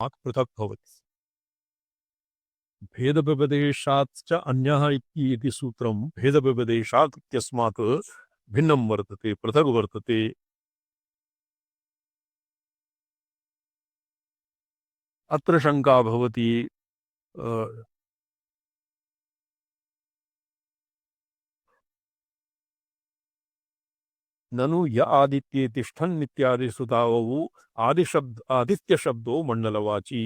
पृथक् भवति। भेदव्यपदेशाच्च अन्यः इति सूत्रं भेदव्यपदेशात् इत्यस्मात् भिन्नं वर्तते, पृथक् वर्तते। अत्र शंका भवति, ननु य आदित्ये तिष्ठन् इत्यादि सुतावौ आदित्य शब्दो मंडलवाची।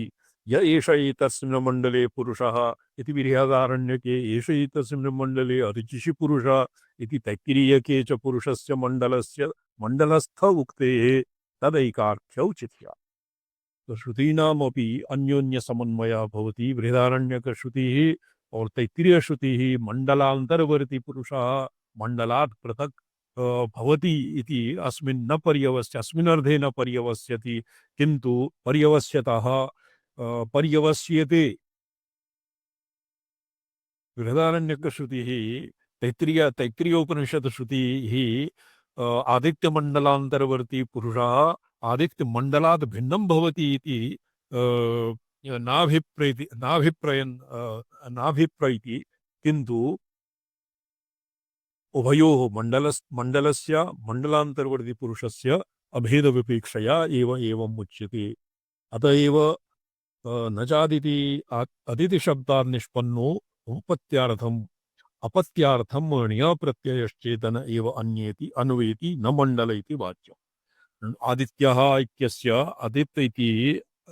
य एष एतस्मिन् मंडले पुरुषः इति बृहदारण्यके, एष एतस्मिन् मंडले अरिचिषि पुरुषः इति तैत्तिरीयके च पुरुषस्य मंडलस्य मंडलस्थ उक्तेः तदैकार्थ्यौ चित्या। तो श्रुतीनामपि अन्योन्य समन्वयः भवति। बृहदारण्यक श्रुतिः और तैत्तिरीय श्रुतिः मंडलांतरवर्ती पुरुषः मंडलात् पृथक् भवति इति अस्मिन् न पर्यवस्य, अस्मिन् अर्धे न पर्यवस्यति, किन्तु पर्यवस्यतः पर्यवस्यते। बृहदारण्यक श्रुतिः तैत्तिरीयोपनिषद श्रुतिः आदित्य मंडलांतरवर्ती पुरुषः आदित्य मंडलात् भिन्नं भवति इति नाभिप्रैति, किन्तु उभयोः मंडलस्य मंडलांतरवर्ती पुरुषस्य अभेद विपेक्षया एवं उच्यते। अतएव न चादिति अदिति शब्दात् निष्पन्नो उपपत्त्यार्थम् अपत्यार्थम ण्य प्रत्ययश्चेतन एव अन्येति अन्वेति न मंडल इति वाच्यम्। आदित्यः इत्यस्य आदित्य इति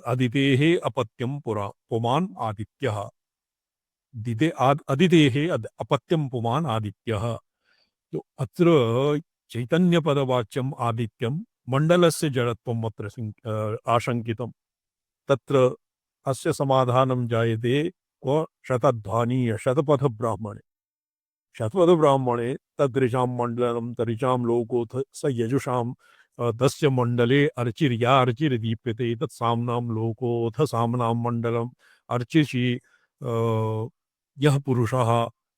अदितेः अपत्यं पुमान् आदित्यः, अदितेः अपत्यं पुमान् आदित्यः। तो अत्र चैतन्यपदवाच्यम् आदित्यं मंडलस्य जडत्वम् अत्र आशंकितम्। तत्र अस्य समाधानं जायते क्व शतध्वानीय शतपथ ब्राह्मणे। शतपथ ब्राह्मणे तदृशां मंडलं तरिचां लोकोऽथ स यजुषां तस्य मंडले अर्चिर्या अर्चिर्दीप्यते तत्साम्नां लोकोऽथ साम्नां मंडलम् अर्चिषि यः पुरुषः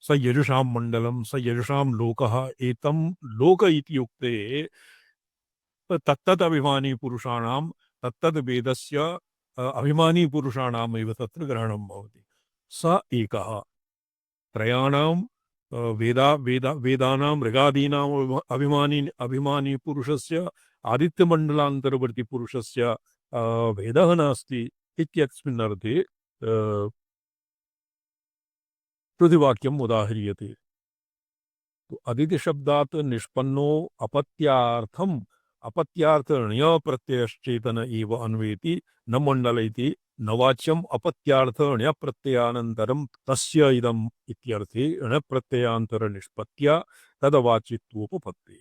स यजुषां मंडलं स यजुषां लोकः। एतं लोक इति युक्ते तत्तत् अभिमानी पुरुषाणां तत्तद् वेदस्य अभिमानी पुरुषाणाम् एव तत्र ग्रहणं भवति। स एकः त्रयाणां वेदानां मृगादीनाम् अभिमानी पुरुषस्य आदित्यमण्डलान्तर्वर्ती पुरुषस्य भेदः नास्ति इत्यस्मिन् अर्थे श्रुतिवाक्यम् उदाह्रियते। तो अदिति शब्दात् निष्पन्नो अपत्यार्थम् अपत्यार्थ ण्य प्रत्ययश्चेतन एव अन्वेति न मंडल इति न वाच्यम्। अपत्यार्थ ण्य प्रत्ययानन्तरं तस्य इदम् इत्यर्थे ण्य प्रत्ययान्तर निष्पत्त्या तदवाचित्वोपपत्ति।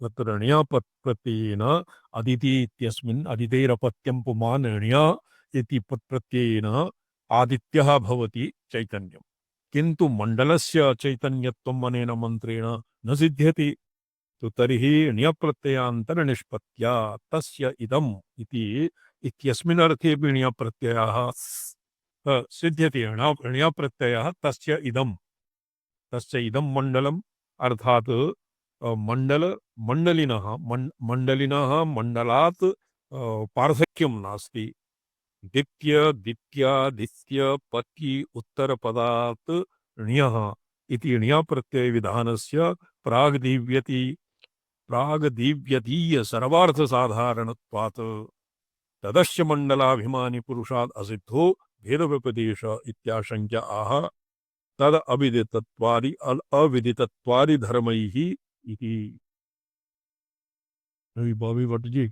तत्र ण्य प्रत्ययेन अदिति इत्यस्मिन् अदितेरपत्यं पुमान् ण्य इति प्रत्ययेन आदित्यः भवति चैतन्यम्, किन्तु मंडलस्य चैतन्यत्वम् अनेन मंत्रेण न सिद्ध्यति। तो तर्हि ण्यप्रत्ययान्तर निष्पत्त्या तस्य इदम् इति इत्यस्मिन् अर्थे ण्यप्रत्ययः सिद्ध्यति। ण्यप्रत्ययः तस्य इदं मंडलम् अर्थात् मंडलिनः मंडलात् पार्थक्यं नास्ति। दित्य दित्यादित्य पति उत्तर पदात् ण्यः इति ण्य प्रत्यय विधानस्य प्रागदीव्यतीय सर्वार्थ साधारणत्वात् तदस्य मंडलाभिमानी पुरुषात् असिद्धो भेद व्यपदेश इत्याशंक्य आह तद अविदितत्वादि धर्मैः इति। बॉबी भट्ट जी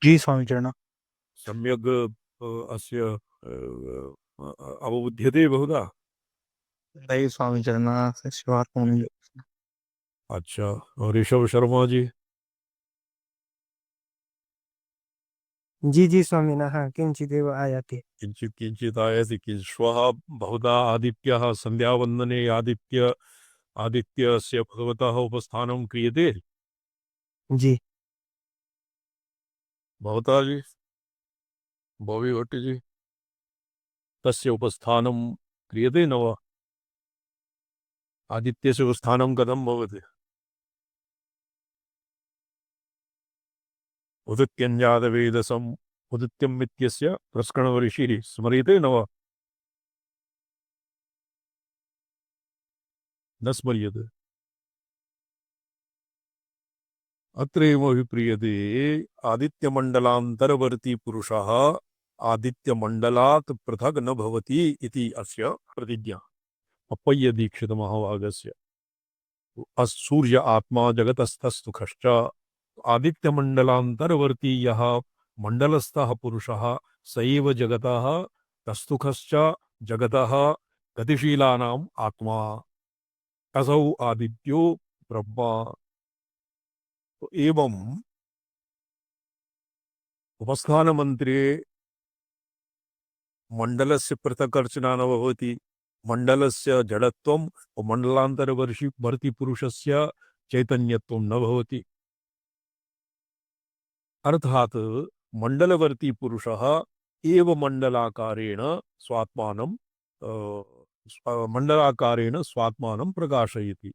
जी स्वामी चरण सम्यग् अस्य अवबुध्यते बहुधा। नहीं स्वामी चरण शिवात्मनि। अच्छा, और ऋषभ शर्मा जी? जी जी स्वामिनः किञ्चिदेव आयाति। किंचित किंचित आयति कि श्वः बहुधा आदित्यः संध्यावन्दने आदित्यस्य भगवतः उपस्थानं क्रियते। जी भवता जी बॉबी भट्ट जी तस्य उपस्थानं क्रियते न वा? आदित्यस्य उपस्थानं कथं भवति? उदित्यञ्जातवेदसम् उदित्यम् इत्यस्य प्रस्करणऋषिः स्मर्यते न वा? न स्मर्यते। अत्रैव विप्रियते आदित्यमण्डलान्तरवर्ती पुरुषः आदित्यमण्डलात् पृथक् न भवति इति अस्य प्रतिज्ञा अप्पय्य दीक्षित महाभागस्य। सूर्य आत्मा जगतस्थस्तुखश्च आदित्यमण्डलान्तरवर्ती यः मण्डलस्थः पुरुषः स एव जगतः तस्तुखश्च जगतः गतिशीलानाम् आत्मा असौ आदित्यो ब्रह्मा। तो एवं उपस्थानमन्त्रे मण्डलस्य पृथक्कर्चना न भवति। मण्डलस्य जडत्वं मण्डलान्तरवर्षि वर्ति पुरुषस्य चैतन्यत्वं न भवति। अर्थात् मण्डलवर्ती पुरुषः एव मण्डलाकारेण स्वात्मानं मण्डलाकारेण स्वात्मानं प्रकाशयति।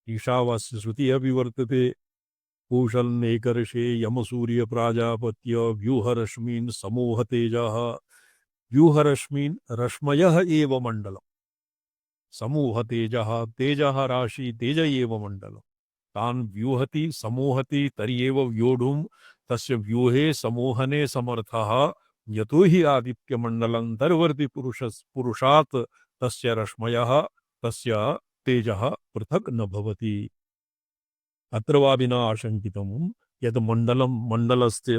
ईशावास्य श्रुतिः अपि वर्तते। कौशलनेकर्षे यमसूर्य प्राजापत्य व्यूहरश्मीन् समूह तेजः। व्यूहरश्मीन् रश्मयः एव मण्डलम्। समूह तेजः तेजः राशि तेज एव मण्डलम्। तान् व्यूहति समूहति तर्येव व्योढुं तस्य व्यूहे समूहने समर्थः। यतो हि आदित्यमण्डलान्तर्वर्ति पुरुषात् तस्य रश्मयः तस्य तेजः पृथक् न भवति। अत्र वा विना आशंकितं यत्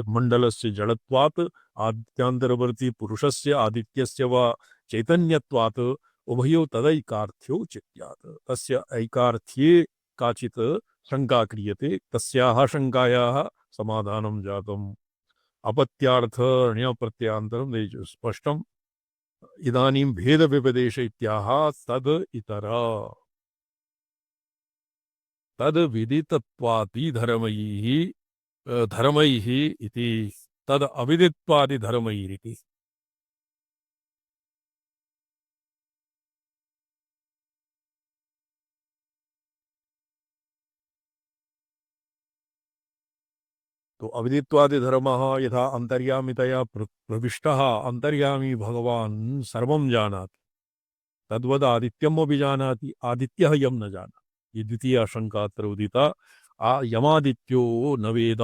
मण्डलस्य जडत्वात् आदित्यान्तरवर्ती पुरुषस्य आदित्यस्य वा चैतन्यत्वात् उभयो तदैकार्थ्यौ चित्यात्। तस्य ऐकार्थ्ये काचित् शङ्का क्रियते। तस्याः शङ्कायाः समाधानं जातम्। अपत्यार्थ ण्यप्रत्ययान्तरं स्पष्टम्। इदानीं भेदव्यपदेश इत्याह तद् इतर तद् विदितत्वादि धर्मैः इति तद् अविदित्वादि धर्मैरिति। तो अविदित्वादि धर्मः यथा अंतर्यामितया प्रविष्टः अंतर्यामी भगवान् सर्वं जानाति तद्वद् आदित्यम् अपि जानाति। आदित्यः यं न जानाति। ये द्वितीया शंका अत्र उदिता। यमादित्यो न वेद।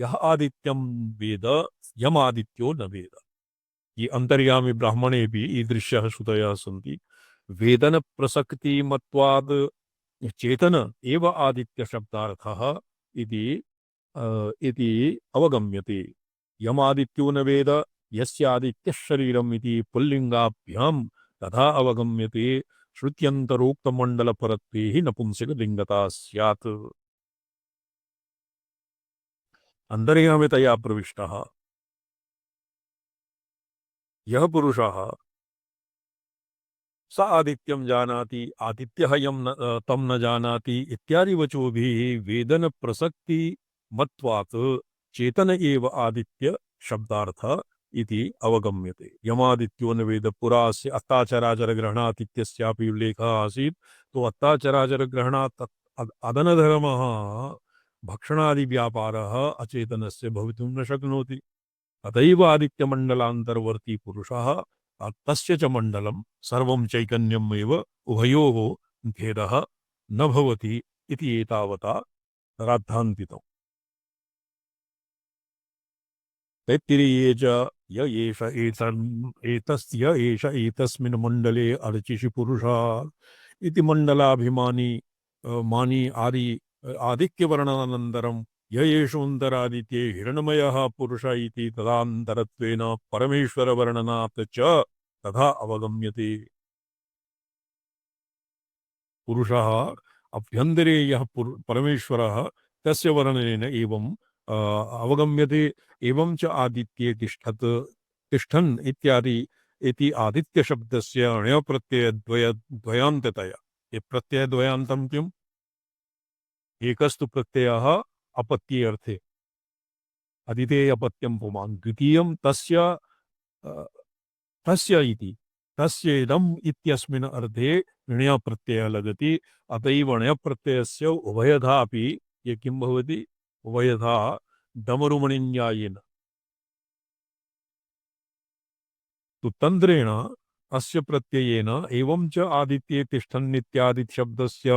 यः आदित्यं वेद यमादित्यो न वेद। ये अंतर्यामी ब्राह्मणे भी ईदृश्यः श्रुतयः सन्ति। वेदन प्रसक्ति मत्वाद् चेतन एव आदित्य शब्दार्थः इति अवगम्यते। यमादित्यो न वेद यस्य आदित्यः शरीरम् इति पुल्लिङ्गाभ्यां तथा अवगम्यते। श्रुत्यन्तरोक्तमण्डलपरत्वे हि नपुंसकलिङ्गता स्यात्। अन्तर्यामितया प्रविष्टः यः पुरुषः स आदित्यं जानाति आदित्यः तं न जानाति इत्यादि वचोभिः वेदन प्रसक्ति मत्वात् चेतन एव आदित्य शब्दार्थ इति अवगम्यते। यमादित्यो न वेद पुरा अस्य अत्ताचराचर ग्रहणात् इत्यस्यापि उल्लेखः आसीत्। तो अत्ताचराचर ग्रहणात् अदनधर्मः भक्षणादि व्यापारः अचेतनस्य भवितुं न शक्नोति। अतैव आदित्यमण्डलान्तर्वर्ती पुरुषः तस्य च मण्डलं सर्वं चैतन्यम् एव उभयोः भेदः न भवति इति एतावता राद्धान्तितम्। तैत्तिरीये च य एष एतस्मिन् मण्डले अर्चिषि पुरुषः इति मण्डलाभिमानी मानी आदित्यवर्णनानन्तरं य एषोऽन्तरादित्ये हिरण्मयः पुरुष इति तदान्तरत्वेन परमेश्वरवर्णनात् च तथा अवगम्यते। पुरुषः अभ्यन्तरे यः परमेश्वरः तस्य वर्णनेन एवं अवगम्यते। एवं च आदित्ये तिष्ठन् इत्यादि इति आदित्यशब्दस्य ण्यप्रत्ययद्वयान्ततया। ये प्रत्ययद्वयान्तं किम्? एकस्तु प्रत्ययः अपत्ये अर्थे अदितेयपत्यं पुमान्। द्वितीयं तस्य इति तस्य इदम् इत्यस्मिन् अर्थे ण्यप्रत्ययः लगति। अतैव ण्यप्रत्ययस्य उभयथा अपि ये किं भवति? उभयथा डमरुमणिन्यायेन तो तंद्रेण अस्य प्रत्ययेन एवं च आदित्ये तिष्ठन्नित्यादि शब्दस्य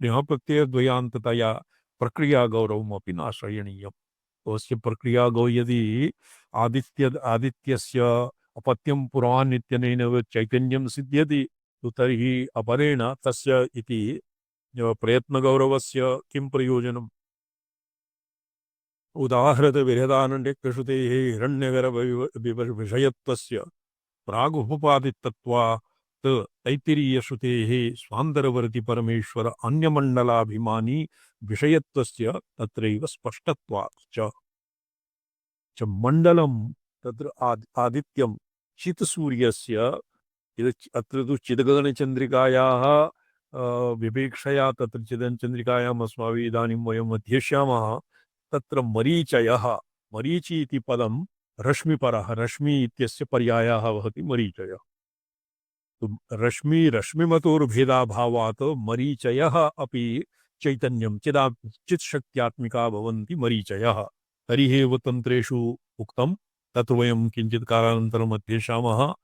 णः प्रत्यय द्वयान्ततया प्रक्रिया गौरवमपि नाश्रयणीयम्। तो अस्य प्रक्रिया गौ यदि आदित्यस्य अपत्यं पुरान् इत्यनेन चैतन्यं सिद्ध्यति तो तर्हि अपरेण तस्य इति प्रयत्नगौरवस्य किं प्रयोजनम्? उदाहृत विरदानण्ड्यकृषुतेः हिरण्यगर्भविषयत्वस्य प्रागुपपादितत्वात् तैत्तिरीयश्रुतेः स्वान्तरवर्ति परमेश्वर अन्यमण्डलाभिमानी विषयत्वस्य तत्रैव स्पष्टत्वात् च मण्डलं तत्र आदित्यं चित्सूर्यस्य अत्र तु चिदगगनचन्द्रिकायाः विवेक्षया तत्र चिदचन्द्रिकायाम् अस्माभिः इदानीं वयम् अध्येष्यामः। तत्र मरीचयः, मरीचि इति पदं रश्मिपरः, रश्मि इत्यस्य पर्यायः भवति मरीचयः। तो रश्मिमतोर्भेदाभावात् मरीचयः अपि चैतन्यं चित्शक्त्यात्मिका भवन्ति मरीचयः। तर्हि एव तन्त्रेषु उक्तं तत् वयं किञ्चित् कालानन्तरम् अध्येष्यामः।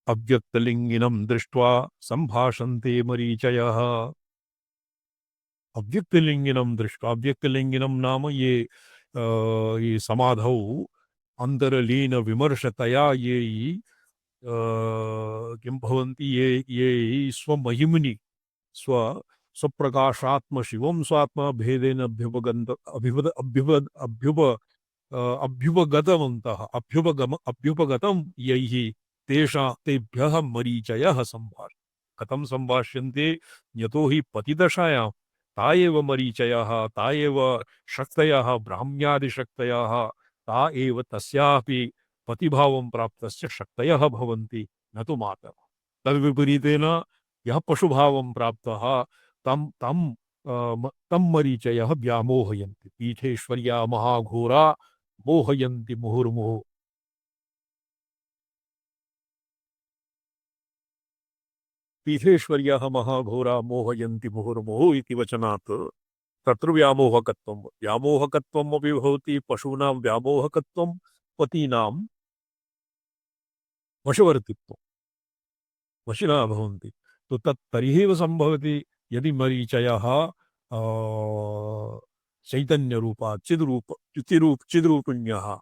अव्यक्तलिङ्गिनं दृष्ट्वा सम्भाषन्ते मरीचयः। अव्यक्तलिङ्गिनं दृष्ट्वा, अव्यक्तलिङ्गिनं नाम ये समाधौ अन्तरलीन विमर्शतया ये किं भवन्ति, ये स्वमहिम्नि स्वप्रकाशात्म शिवं स्वात्मा भेदेन अभ्युपगतं यैः तेभ्यः मरीचयः सम्भाषन्ते। कथं सम्भाष्यन्ते? यतो हि पतिदशायां ता एव मरीचयः, ता एव शक्तयः, ब्राह्म्यादिशक्तयः, ता एव तस्यापि पतिभावं प्राप्तस्य शक्तयः भवन्ति, न तु मातरः। तद्विपरीतेन यः पशुभावं प्राप्तः तं मरीचयः व्यामोहयन्ति। पीठेश्वर्या महाघोरा मोहयन्ति मुहुर्मुहुः। पीठेश्वर्यः महाघोरा मोहयन्ति मुहुर्मुहुः इति वचनात् तत्र व्यामोहकत्वमपि भवति। पशूनां व्यामोहकत्वं, पतीनां वशवर्तित्वं, वशिनः भवन्ति। तो तर्हि सम्भवति यदि मरीचयः चैतन्यरूपा चिद्रूपिण्यः,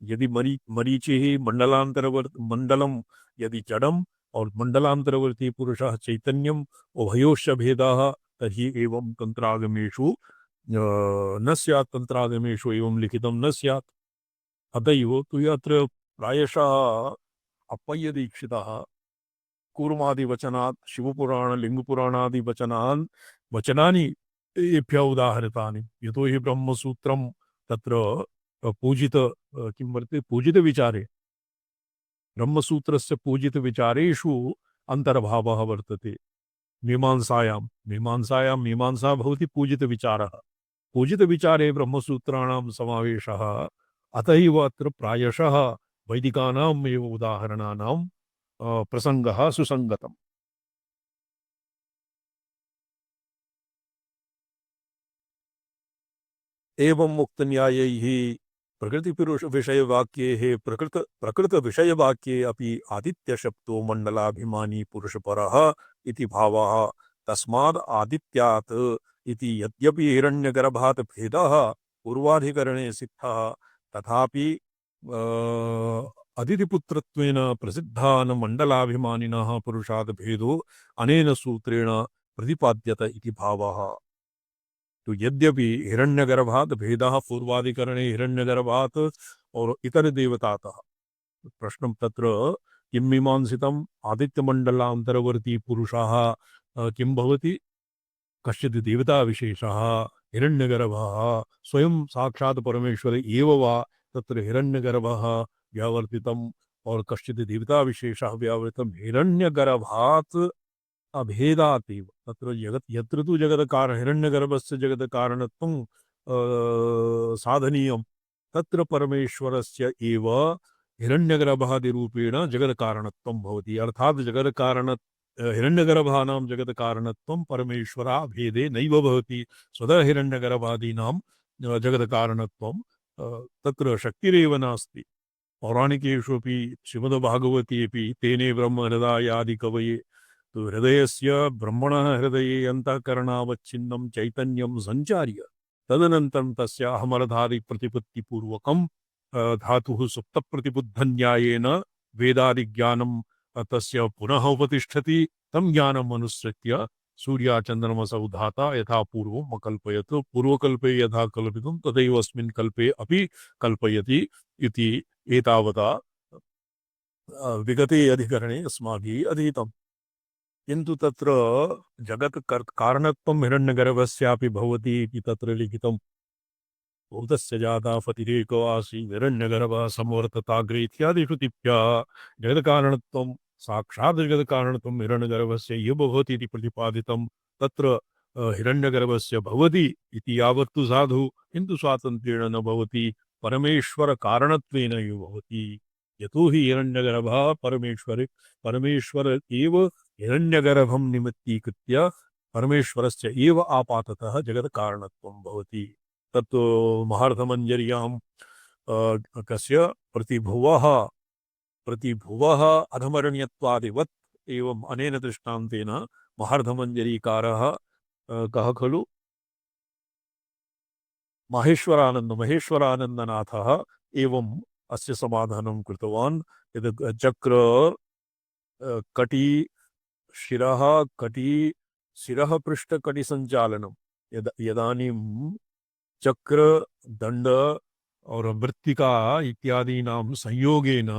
यदि मरीचिः मंडलं यदि जडम् और मंडलांतरवर्ती पुरुषः चैतन्यम्, उभयोश्च भेदाः, तर्हि एवं तंत्रागमेषु न स्यात्, तंत्रागमेषु एवं लिखितं न स्यात्। अतएव तु यत्र प्रायशः अप्पय्य दीक्षितः कूर्मादिवचनात् शिवपुराण लिंगपुराणादि वचनानि एभ्यः उदाहृतानि। यतो हि ब्रह्मसूत्रं तत्र पूजित किं वर्तते, पूजितविचारे, ब्रह्मसूत्रस्य पूजितविचारेषु अन्तर्भावः वर्तते। मीमांसा भवति पूजितविचारः, पूजितविचारे ब्रह्मसूत्राणां समावेशः। अत एव अत्र प्रायशः वैदिकानाम् एव उदाहरणानां प्रसंगः सुसंगतम्। एवं मुक्तन्यायैः प्रकृतिपुरुष विषयवाक्ये प्रकृत विषयवाक्ये अपि आदित्यशब्दो मण्डलाभिमानी पुरुषपरः इति भावः। तस्माद् आदित्यात् इति यद्यपि हिरण्यगर्भात् भेदः पूर्वाधिकरणे सिद्धः, तथापि अदितिपुत्रत्वेन प्रसिद्धान् मण्डलाभिमानिनः पुरुषात् भेदो अनेन सूत्रेण प्रतिपाद्यत इति भावः। तो यद्यपि हिरण्यगर्भात् भेदः पूर्वाधिकरणे हिरण्यगर्भात् और इतर देवतातः, प्रश्नं तत्र किं मीमांसितम्? आदित्यमण्डलान्तरवर्ती पुरुषः किं भवति? कश्चित् देवताविशेषः हिरण्यगर्भः स्वयं साक्षात् परमेश्वर एव वा तत्र हिरण्यगर्भः व्यावर्तितम्, और कश्चित् देवताविशेषः व्यावर्तितम् हिरण्यगर्भात् अभेदातीव। तत्र यत्र तु जगत्कारण हिरण्यगर्भस्य जगत्कारणत्वं साधनीयं, तत्र परमेश्वरस्य एव हिरण्यगर्भादिरूपेण जगत्कारणत्वं भवति। अर्थात् हिरण्यगर्भानां जगत्कारणत्वं परमेश्वराभेदे नैव भवति। स्वतः हिरण्यगर्भादीनां जगत्कारणत्वं तत्र शक्तिरेव नास्ति। पौराणिकेष्वपि श्रीमद्भागवतेऽपि तेने ब्रह्महृदायादिकवये तो हृदयस्य ब्रह्मणः हृदये अन्तःकरणावच्छिन्नं चैतन्यं सञ्चार्य तदनन्तरं तस्य अहमरधादिप्रतिपत्तिपूर्वकं धातुः सुप्तप्रतिबुद्धन्यायेन वेदादिज्ञानं तस्य पुनः उपतिष्ठति तं ज्ञानम् अनुसृत्य सूर्याचन्द्रमसौ धाता यथा पूर्वम् अकल्पयत् पूर्वकल्पे यथा कल्पितं तथैव अस्मिन् कल्पे अपि कल्पयति इति एतावता विगते अधिकरणे अस्माभिः अधीतम्। किन्तु तत्र जगत् कारणत्वं हिरण्यगर्भस्यापि भवति इति तत्र लिखितम्। भूतस्य जाता फतिरेको आसी हिरण्यगर्भः संवर्तताग्रे इत्यादि श्रुतिभ्यः जगत्कारणत्वं साक्षात् जगत्कारणत्वं हिरण्यगर्भस्य एव भवति इति प्रतिपादितं। तत्र हिरण्यगर्भस्य भवति इति यावत् तु साधु, किन्तु स्वातन्त्र्येण न भवति, परमेश्वरकारणत्वेन एव भवति। यतो हि हिरण्यगर्भः परमेश्वर एव हिरण्यगर्भं निमित्तीकृत्य परमेश्वरस्य एव आपाततः जगत्कारणत्वं भवति। तत् महार्थमञ्जर्यां कस्य प्रतिभुवः अधमरण्यत्वादिवत् एवम् अनेन दृष्टान्तेन महार्थमञ्जरीकारः कः खलु महेश्वरानन्दनाथः एवम् अस्य समाधानं कृतवान्। यद् चक्र कटी शिरः पृष्ठकटि सञ्चालनं यदानीं चक्र दंड और मृत्तिका इत्यादीनां संयोगेन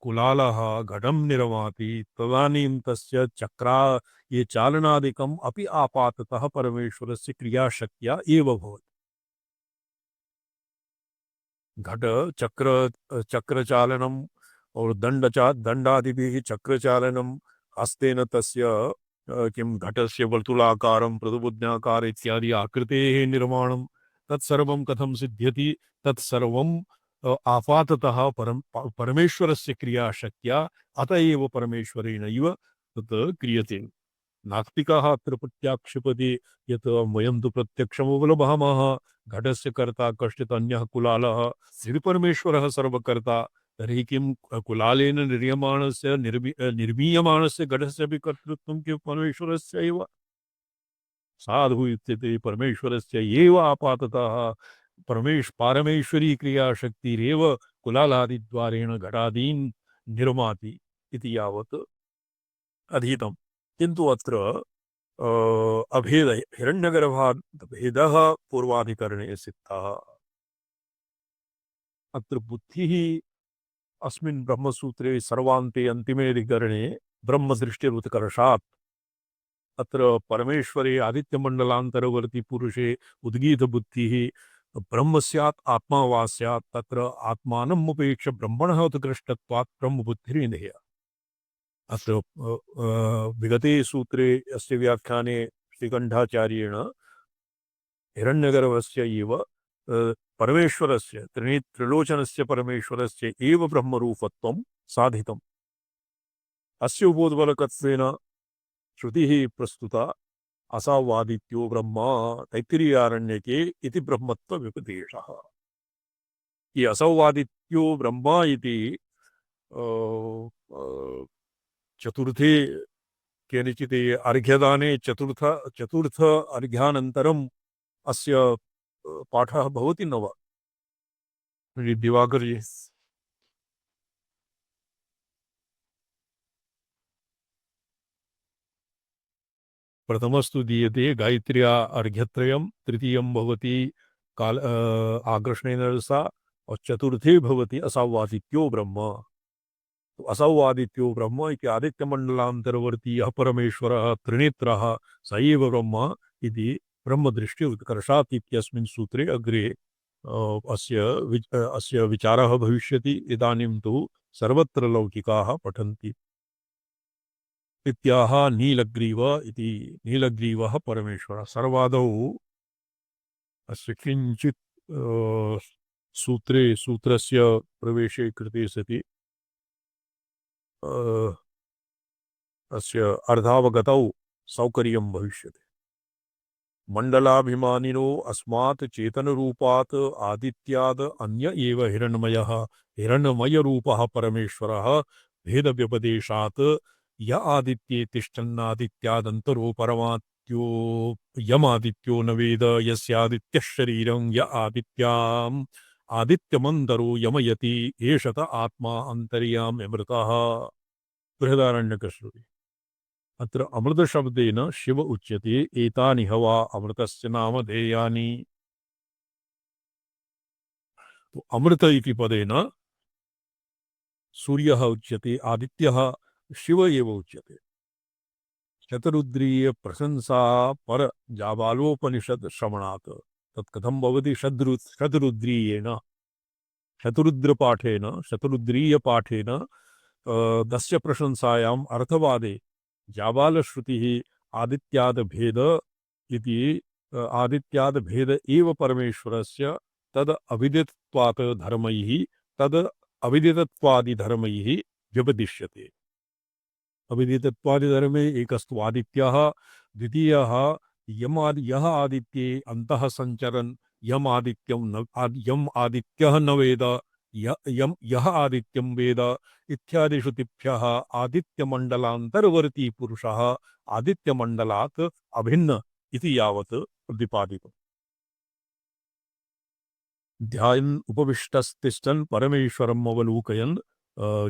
कुलालः घटं निर्माति तदानीं तस्य चक्रा ये चालनादिकम् अपि आपाततः परमेश्वरस्य क्रियाशक्त्या एव भवति। घट चक्रचालनम् और दण्डादिभिः चक्रचालनं हस्तेन तस्य किं घटस्य वर्तुलाकारं प्रदबुद्धाकार इत्यादि आकृतेः निर्माणं तत्सर्वं कथं सिद्ध्यति? तत्सर्वं आपाततः परमेश्वरस्य क्रियाशक्त्या अत एव परमेश्वरेणैव तत् क्रियते। नास्तिकाः अत्र प्रत्याक्षिपति यत् वयं तु प्रत्यक्षमवलभामः घटस्य कर्ता कश्चित् अन्यः कुलालः यदि परमेश्वरः सर्वकर्ता तर्हि किं कुलालेन निर्मीयमाणस्य घटस्य अपि कर्तृत्वं किं परमेश्वरस्य एव? साधु इत्यते परमेश्वरस्य एव आपाततः पारमेश्वरी क्रियाशक्तिरेव कुलालादिद्वारेण घटादीन् निर्माति इति यावत् अधीतम्। किन्तु अत्र अभेद हिरण्यगर्भात् भेदः पूर्वाधिकरणे सिद्धः। अत्र बुद्धिः अस्मिन् ब्रह्मसूत्रे सर्वान्ते अन्तिमे अधिकरणे ब्रह्मदृष्टिरुत्कर्षात् अत्र परमेश्वरे आदित्यमण्डलान्तरवर्ती पुरुषे उद्गीतबुद्धिः ब्रह्म स्यात् आत्मा वा स्यात् तत्र आत्मानम् उपेक्ष्य ब्रह्मणः उत्कृष्टत्वात् ब्रह्मबुद्धिर्विधेया। अत्र विगते सूत्रे अस्य व्याख्याने श्रीकण्ठाचार्येण हिरण्यगर्भस्य एव परमेश्वरस्य त्रिलोचनस्य परमेश्वरस्य एव ब्रह्मरूपत्वं साधितम्। अस्य उपोद्बलकत्वेन श्रुतिः प्रस्तुता असावादित्यो ब्रह्मा तैत्तिरीयारण्यके इति ब्रह्मत्वव्यपदेशः। ये असौवादित्यो ब्रह्मा इति चतुर्थे केनचित् अर्घ्यदाने चतुर्थ अर्घ्यानन्तरम् अस्य पाठः भवति न वा? दिवाकर्जी प्रथमस्तु दीयते गायत्र्या अर्घ्यत्रयं, तृतीयं भवति काल आकर्षणेन रसा और चतुर्थे भवति असौवादित्यो ब्रह्म। तो असौवादित्यो ब्रह्म इति आदित्यमण्डलान्तरवर्ती यः परमेश्वरः त्रिनेत्रः स एव ब्रह्म इति ब्रह्मदृष्टि उत्कर्षात् इत्यस्मिन् सूत्रे अग्रे अस्य विचारः भविष्यति। इदानीं तु सर्वत्र लौकिकाः पठन्ति। इत्याह नीलग्रीव इति नीलग्रीवः परमेश्वरः। सर्वादौ अस्य किञ्चित् सूत्रस्य प्रवेशे कृते सति अस्य अर्धावगतौ सौकर्यं भविष्यति। मण्डलाभिमानिनो अस्मात् चेतनरूपात् आदित्याद् अन्य एव हिरण्मयः हिरण्यमयरूपः परमेश्वरः भेदव्यपदेशात् य आदित्ये तिष्ठन्नादित्यादन्तरो परमात्यो यमादित्यो न वेद यस्यादित्यः शरीरं य आदित्याम् आदित्यमन्दरो यमयति एषत आत्मा अन्तर्याम्यमृतः। बृहदारण्यकश्रुति। अत्र अमृतशब्देन शिव उच्यते। एतानि हवा अमृतस्य नामधेयानि। तो अमृत इति पदेन सूर्यः उच्यते, आदित्यः शिव एव उच्यते। शतरुद्रीय प्रशंसा पर जाबालोपनिषद श्रवणात् तत्कथं भवति? शतरुद्रीयेन शतरुद्रपाठेन शतरुद्रीयपाठेन तस्य प्रशंसायाम् अर्थवादे जाबालश्रुतिः आदित्यादभेद इति आदित्यादभेद एव परमेश्वरस्य तद अविदितत्वात् धर्मैः तद अविदितत्वादिधर्मैः व्यपदिश्यते। अविदितत्वादिधर्मे एकस्तु आदित्यः, द्वितीयः यः आदित्ये अन्तः सञ्चरन् यम् आदित्यः न वेद यः आदित्यं वेद इत्यादि श्रुतिभ्यः आदित्यमण्डलान्तर्वर्ती पुरुषः आदित्यमण्डलात् अभिन्न इति यावत् प्रतिपादितम्। ध्यायन् उपविष्टस्तिष्ठन् परमेश्वरम् अवलोकयन्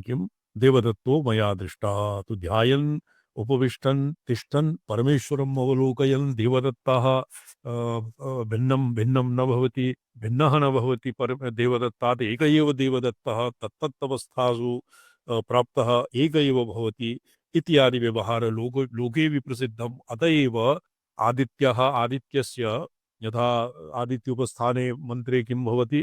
किं देवदत्तो मया दृष्टः। तो ध्यायन् उपविष्टन् तिष्ठन् परमेश्वरम् अवलोकयन् देवदत्तः भिन्नं भिन्नं न भवति, भिन्नः न भवति। देवदत्तात् एक एव देवदत्तः तत्तत्वस्थासु प्राप्तः एक एव भवति इत्यादि व्यवहार लोके विप्रसिद्धम्। अत एव आदित्यः आदित्यस्य यथा आदित्योपस्थाने मन्त्रे किं भवति?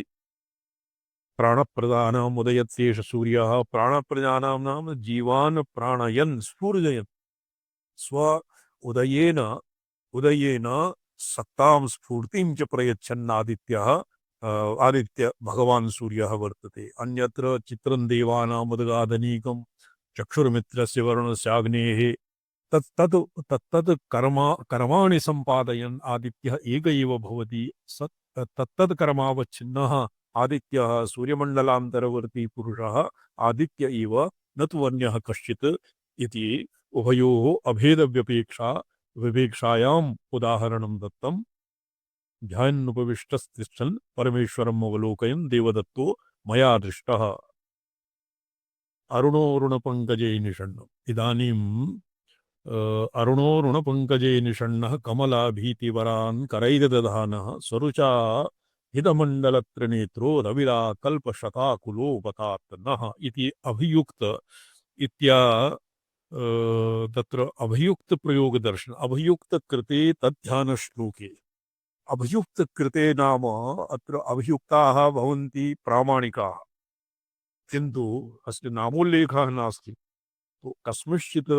प्राणप्रदानम् उदयत्येष सूर्यः। प्राणप्रदानां नाम जीवान् प्राणयन् स्फूर्जयन् स्व उदयेन उदयेन सत्तां स्फूर्तिं च प्रयच्छन् आदित्यः आदित्य भगवान् सूर्यः वर्तते। अन्यत्र चित्रं देवानाम् उदगादनीकं चक्षुर्मित्रस्य वरुणस्याग्नेः तत्तत् कर्माणि सम्पादयन् आदित्यः एक एव भवति। तत्तत् कर्मावच्छिन्नः आदित्यः सूर्यमण्डलान्तरवर्ती पुरुषः आदित्य एव न तु अन्यः कश्चित् इति उभयोः विवेक्षायाम् उदाहरणं दत्तम्। ध्यायन्नुपविष्टस्तिष्ठन् परमेश्वरम् अवलोकयन् देवदत्तो मया दृष्टः। अरुणोरुणपङ्कजे निषण्णम्। इदानीम् अरुणोरुणपङ्कजे निषण्णः कमलाभीतिवरान् करैर्दधानः स्वरुचा हितमण्डलत्रिनेत्रो रविरा कल्पशताकुलोपतात् नः इति अभियुक्त इत्या तत्र अभियुक्त प्रयोग दर्शन अभियुक्त कृते तद्ध्यान श्लोके अभियुक्त कृते नाम अत्र अभियुक्ताः भवन्ति प्रामाणिकाः, किन्तु अस्य नामोल्लेखः नास्ति। तो कस्मिंश्चित्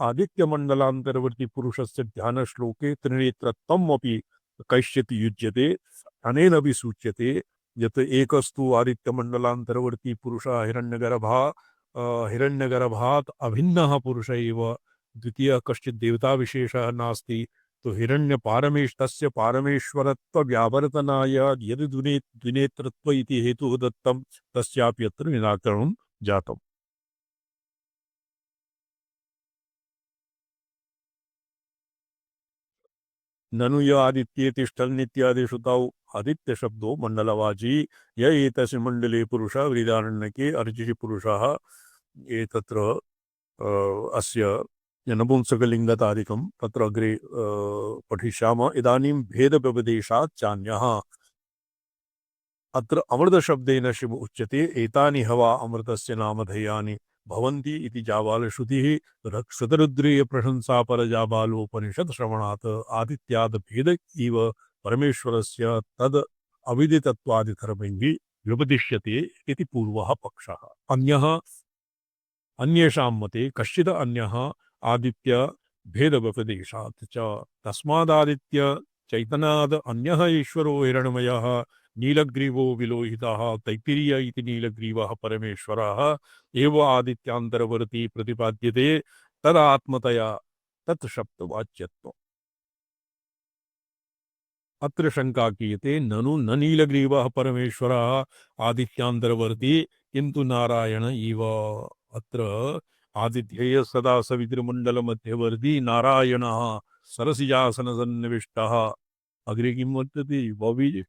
आदित्यमण्डलान्तर्वर्ती पुरुषस्य ध्यान श्लोके त्रिनेत्रत्वम् अपि कैश्चित् युज्यते। अनेन अपि सूच्यते यत् एकस्तु आदित्यमण्डलान्तर्वर्ती पुरुषः हिरण्यगर्भात् अभिन्नः पुरुष एव, द्वितीयः कश्चित् देवताविशेषः नास्ति। तो तस्य पारमेश्वरत्व व्यावर्तनाय यदि द्विनेत्रत्व इति हेतुः दत्तं तस्यापि अत्र निराकरणं जातम्। ननु य आदित्ये तिष्ठन्नित्यादि श्रुतौ आदित्यशब्दो मण्डलवाची य एतस्य मण्डले पुरुषः वृदारण्यके अर्चिषि पुरुषः एतत्र अस्य नपुंसकलिङ्गतादिकं तत्र अग्रे पठिष्यामः। इदानीं भेदव्यपदेशात् चान्यः। अत्र अमृतशब्देन शिव उच्यते। एतानि हवा अमृतस्य नामधेयानि भवन्ति इति जाबालश्रुतिः शतरुद्रीय प्रशंसा पर जाबालोपनिषद श्रवणात् आदित्याद भेद इव परमेश्वरस्य तद अविदितत्वादिधर्मैः व्यपदिश्यते इति पूर्वः पक्षः। अन्येषां मते कश्चित् अन्यः आदित्य भेदव्यपदेशात् च तस्मादादित्य चैतनाद अन्यः ईश्वरो हिरण्मयः नीलग्रीवो विलोहितः तैत्तिरीय इति नीलग्रीवः परमेश्वरः एव आदित्यान्तरवर्ती प्रतिपाद्यते तदात्मतया तत् शब्दवाच्यत्वम्। अत्र शंका क्रियते ननु न नीलग्रीवः परमेश्वरः आदित्यान्तरवर्ती किंतु नारायण इव। अत्र आदित्येय सदा सवितृमंडल मध्यवर्ती नारायणः सरसिजासन सन्निविष्टः। अग्रे किं वर्तते बॉबी?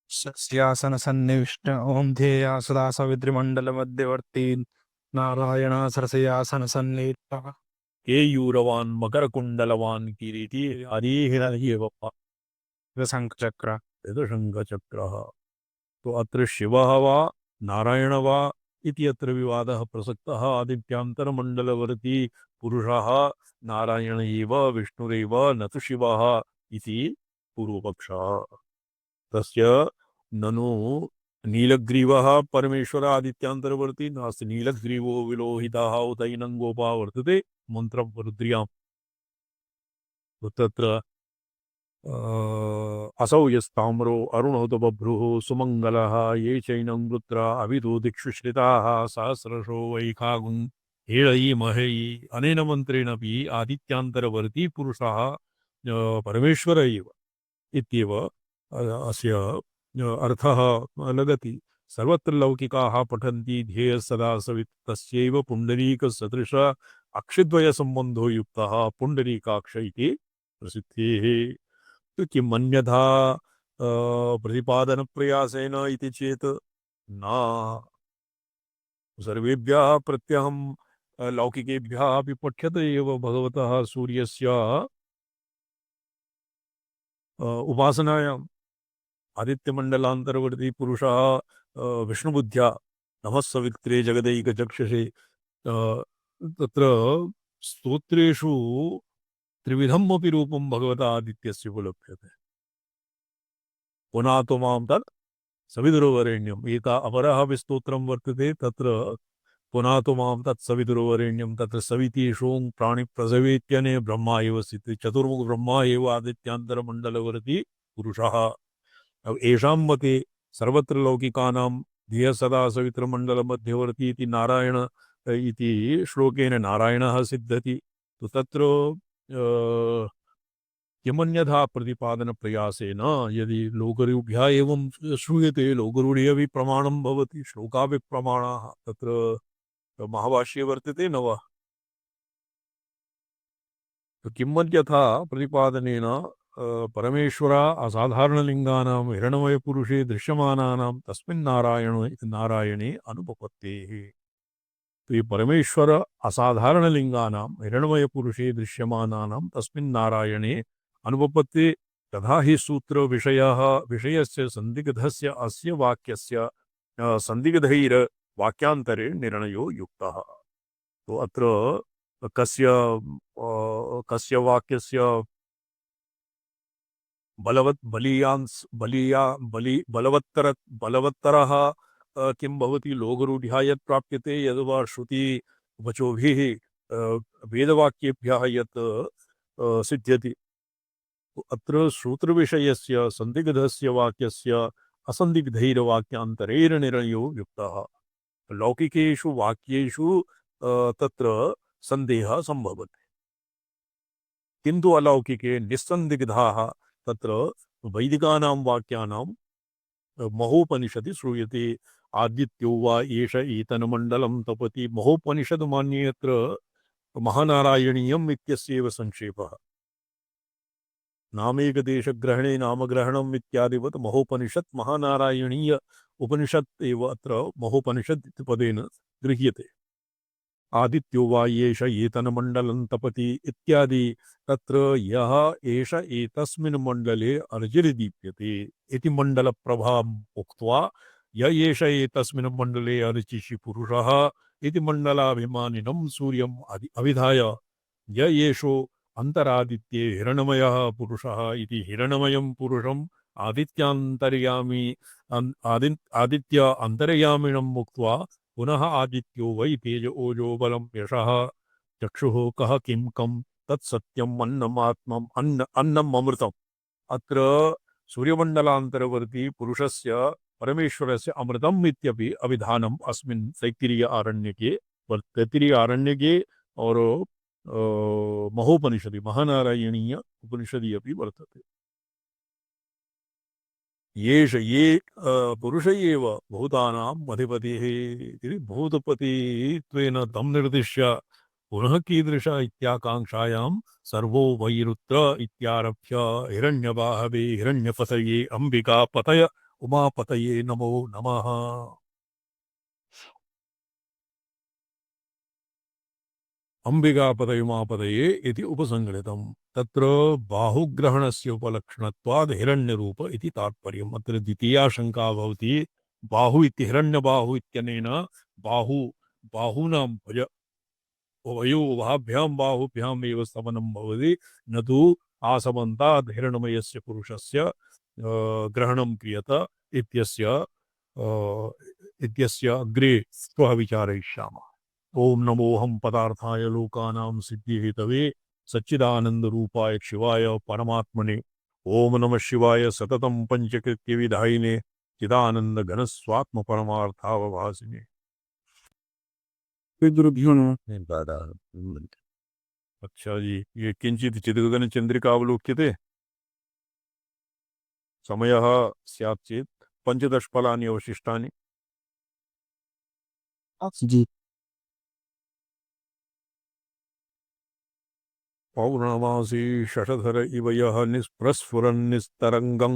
सस्यासन सन्निविष्ट ओम ध्येया सदा सवितृमंडल मध्यवर्ती नारायण सरसयासन सन्निहितः। केयूरवान् मकरकुण्डलवान् किरीटी हरिः शंखचक्र। शङ्खचक्रः। तो अत्र शिवः वा नारायण वा इति अत्र विवादः प्रसक्तः। आदित्यान्तरमण्डलवर्ती पुरुषः नारायण एव विष्णुरेव न तु शिवः इति पूर्वपक्षः। तस्य ननु नीलग्रीवः परमेश्वर आदित्यान्तरवर्ती नास्ति। नीलग्रीवो विलोहितः उतैनं गोपा वर्तते मंत्रं रुद्र्याम्। तो तत्र असौ यस्ताम्रो अरुणोत बभ्रुः सुमङ्गलः ये चैनं वृत्रा अविदो दिक्षु श्रिताः सहस्रशो वैखागुं हेळयीमहै। अनेन मन्त्रेणापि आदित्यान्तरवर्ती पुरुषः परमेश्वर एव इत्येव अस्य अर्थः लगति। सर्वत्र लौकिकाः पठन्ति ध्येयः सदा सवित् तस्यैव पुण्डरीकसदृश अक्षिद्वयसम्बन्धो युक्तः पुण्डरीकाक्ष इति प्रसिद्धिः। तो किम् अन्यथा प्रतिपादन प्रयासेन इति चेत् न। सर्वेभ्यः प्रत्यहं लौकिकेभ्यः अपि पठ्यते एव भगवतः सूर्यस्य उपासनायाम्। आदित्यमण्डलान्तर्वर्ती पुरुषः विष्णुबुद्ध्या नमः सवित्रे जगदैकचक्षुषे। तत्र स्तोत्रेषु त्रिविधम् अपि रूपं भगवता आदित्यस्य उपलभ्यते। पुनातु मां तत् सवितुर्वरेण्यम्। एका अपरः अपि स्तोत्रं वर्तते तत्र पुनातु मां तत् सवितुर्वरेण्यं। तत्र सवितीषों प्राणिप्रसवेत्यने ब्रह्मा एव स्थितिः। चतुर्मुख ब्रह्मा एव आदित्यान्तरमण्डलवर्ती पुरुषः। अब एषां मते सर्वत्र लौकिकानां ध्येयः सदा सवितृमण्डलमध्यवर्ती इति नारायण इति श्लोकेन नारायणः सिद्ध्यति। तो तत्र किमन्यथा प्रतिपादन प्रयासेन यदि लोकरूढ्या एवं श्रूयते लोकरूढे अपि प्रमाणं भवति श्लोकापि प्रमाणाः तत्र महाभाष्ये वर्तते न वा। तो किमन्यथा प्रतिपादनेन परमेश्वर असाधारणलिङ्गानां हिरण्मयपुरुषे दृश्यमानानां तस्मिन् नारायणे अनुपपत्तेः। तो ये परमेश्वर असाधारणलिङ्गानां हिरण्मयपुरुषे दृश्यमानानां तस्मिन् नारायणे अनुपपत्ते। तथा हि सूत्र विषयस्य संदिग्धस्य अस्य वाक्यस्य संदिग्धैर वाक्यांतरे निर्णयो युक्तः। तो अत्र कस्य वाक्यस्य बलवत्तरः किं भवति लोकरूढ्या यत् प्राप्यते यद्वा श्रुति वचोभिः वेदवाक्येभ्यः यत् सिद्ध्यति। अत्र श्रोतृविषयस्य संदिग्धस्य वाक्यस्य असंदिग्धैर्वाक्यान्तरैर्निर्णयो युक्तः। लौकिकेषु वाक्येषु तत्र सन्देहः सम्भवति किन्तु अलौकिके निस्सन्दिग्धाः तत्र वैदिकानां वाक्यानां महोपनिषदि श्रूयते। आदित्यो वा एष एतन्मण्डलं तपति। महोपनिषद् मान्ये अत्र महानारायणीयम् इत्यस्यैव संक्षेपः। नामेकदेशग्रहणे नामग्रहणम् इत्यादिवत् महोपनिषत् महानारायणीय उपनिषत् एव अत्र महोपनिषत् इति पदेन गृह्यते। आदित्यो वा एष एतन्मण्डलं तपति इत्यादि तत्र यः एष एतस्मिन् मण्डले अर्चिर्दीप्यते इति मण्डलप्रभाम् उक्त्वा य एष एतस्मिन् मण्डले अर्चिषि पुरुषः इति मण्डलाभिमानिनं सूर्यम् अभिधाय य एषो अंतरादित्ये हिरण्मयः पुरुषः इति हिरण्मयं पुरुषम् आदित्यान्तर्यामी आदित्य अन्तर्यामिणम् उक्त्वा पुनः आदित्यो वै तेज ओजो बलं यशः चक्षुः कः किं कं तत्सत्यम् अन्नमात्मम् अन्नम् अमृतम्। अत्र सूर्यमण्डलान्तरवर्ती पुरुषस्य परमेश्वरस्य अमृतम् इत्यपि अभिधानम् अस्मिन् तैत्तिरीय आरण्यके तैत्तिरीय आरण्यके और महोपनिषदि महानारायणीय उपनिषदि अपि वर्तते। ये पुरुष एव भूतानाम् अधिपतिः इति भूतपतित्वेन तं निर्दिश्य पुनः कीदृश इत्याकाङ्क्षायां सर्वो वैरुत्र इत्यारभ्य हिरण्यबाहवे हिरण्यपतये अम्बिकापतय उमापतये नमो नमः। अम्बिकापतये उमापतये इति उपसंहृतम्। तत्र बाहुग्रहणस्य उपलक्षणत्वाद् हिरण्यरूप इति तात्पर्यम्। अत्र द्वितीया शङ्का भवति, बाहु इति हिरण्यबाहु इत्यनेन बाहूनां उभयोर्बाहुभ्यां बाहुभ्याम् एव स्तमनं भवति, न तु आसमन्तात् हिरण्मयस्य पुरुषस्य ग्रहणं क्रियत इत्यस्य अग्रे श्वः विचारयिष्यामः। ओम नमोऽहं पदार्थाय लोकानां सिद्धिहेतवे सच्चिदानन्दरूपाय शिवाय परमात्मने ओम नमः शिवाय सततं पंचकृत्यविधायिने चिदानन्दघनस्वात्म परमार्थावभासिने। गुरुभ्यो नमः। अच्छा जी, ये किंचित चिदगगन चंद्रिकावलोक्यते समयः स्यात् चेत् 15 फलानि अवशिष्टानि। जी। पौर्णमासी शशधर इव यः निस्प्रस्फुरन्निस्तरङ्गं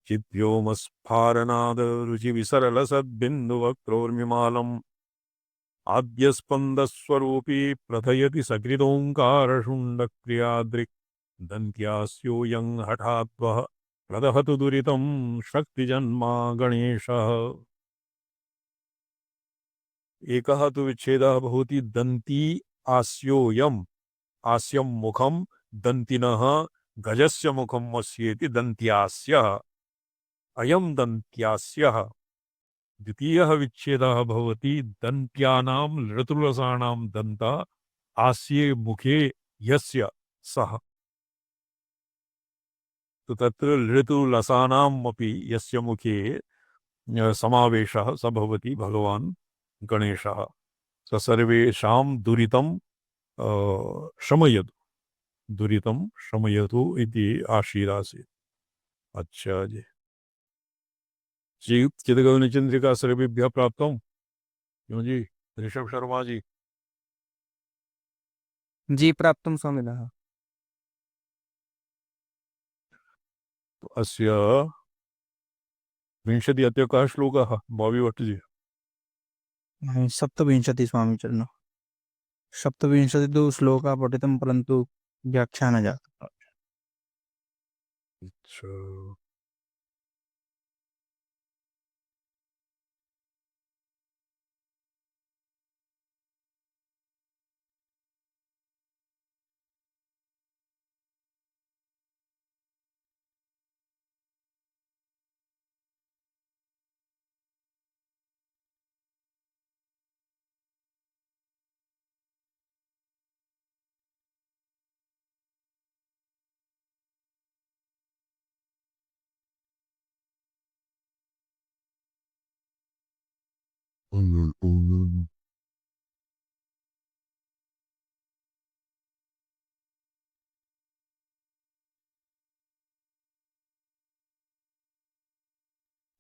चिद्व्योमस्फारनाद रुचिविसरलसद्बिन्दुवक्त्रोर्मिमालम् आद्यस्पन्दस्वरूपी प्रथयति सकृतोङ्कारशुण्डक्रियादृक् दन्त्यास्योऽयं हठाद्वः प्रदहतु दुरितं शक्तिजन्मा गणेशः। एकः तु विच्छेदः भवति दन्ती आस्योऽयम् आस्यं मुखं दन्तिनः गजस्य मुखं वस्येति दन्त्यास्यः अयं दन्त्यास्यः। द्वितीयः विच्छेदः भवति दन्त्यानां लृतुलसानां दन्त आस्ये मुखे यस्य सः। तो तत्र लृतुलसानाम् अपि यस्य मुखे समावेशः स भवति भगवान् गणेशः। स सर्वेषां दुरितं शमयतु, दुरितं शमयतु इति आशीरासीत्। अच्छा जी, चिदगगन चंद्रिका सर्वेभ्यः प्राप्तम्। क्यों जी ऋषभ शर्मा जी? जी प्राप्तं स्वामिनः। अस्य विंशति अद्यकः श्लोकः भाविभट्ट जी। सप्तविंशति स्वामीचरण सप्तविंशति तु श्लोकः पठितं परन्तु व्याख्या न जाता। अच्छा,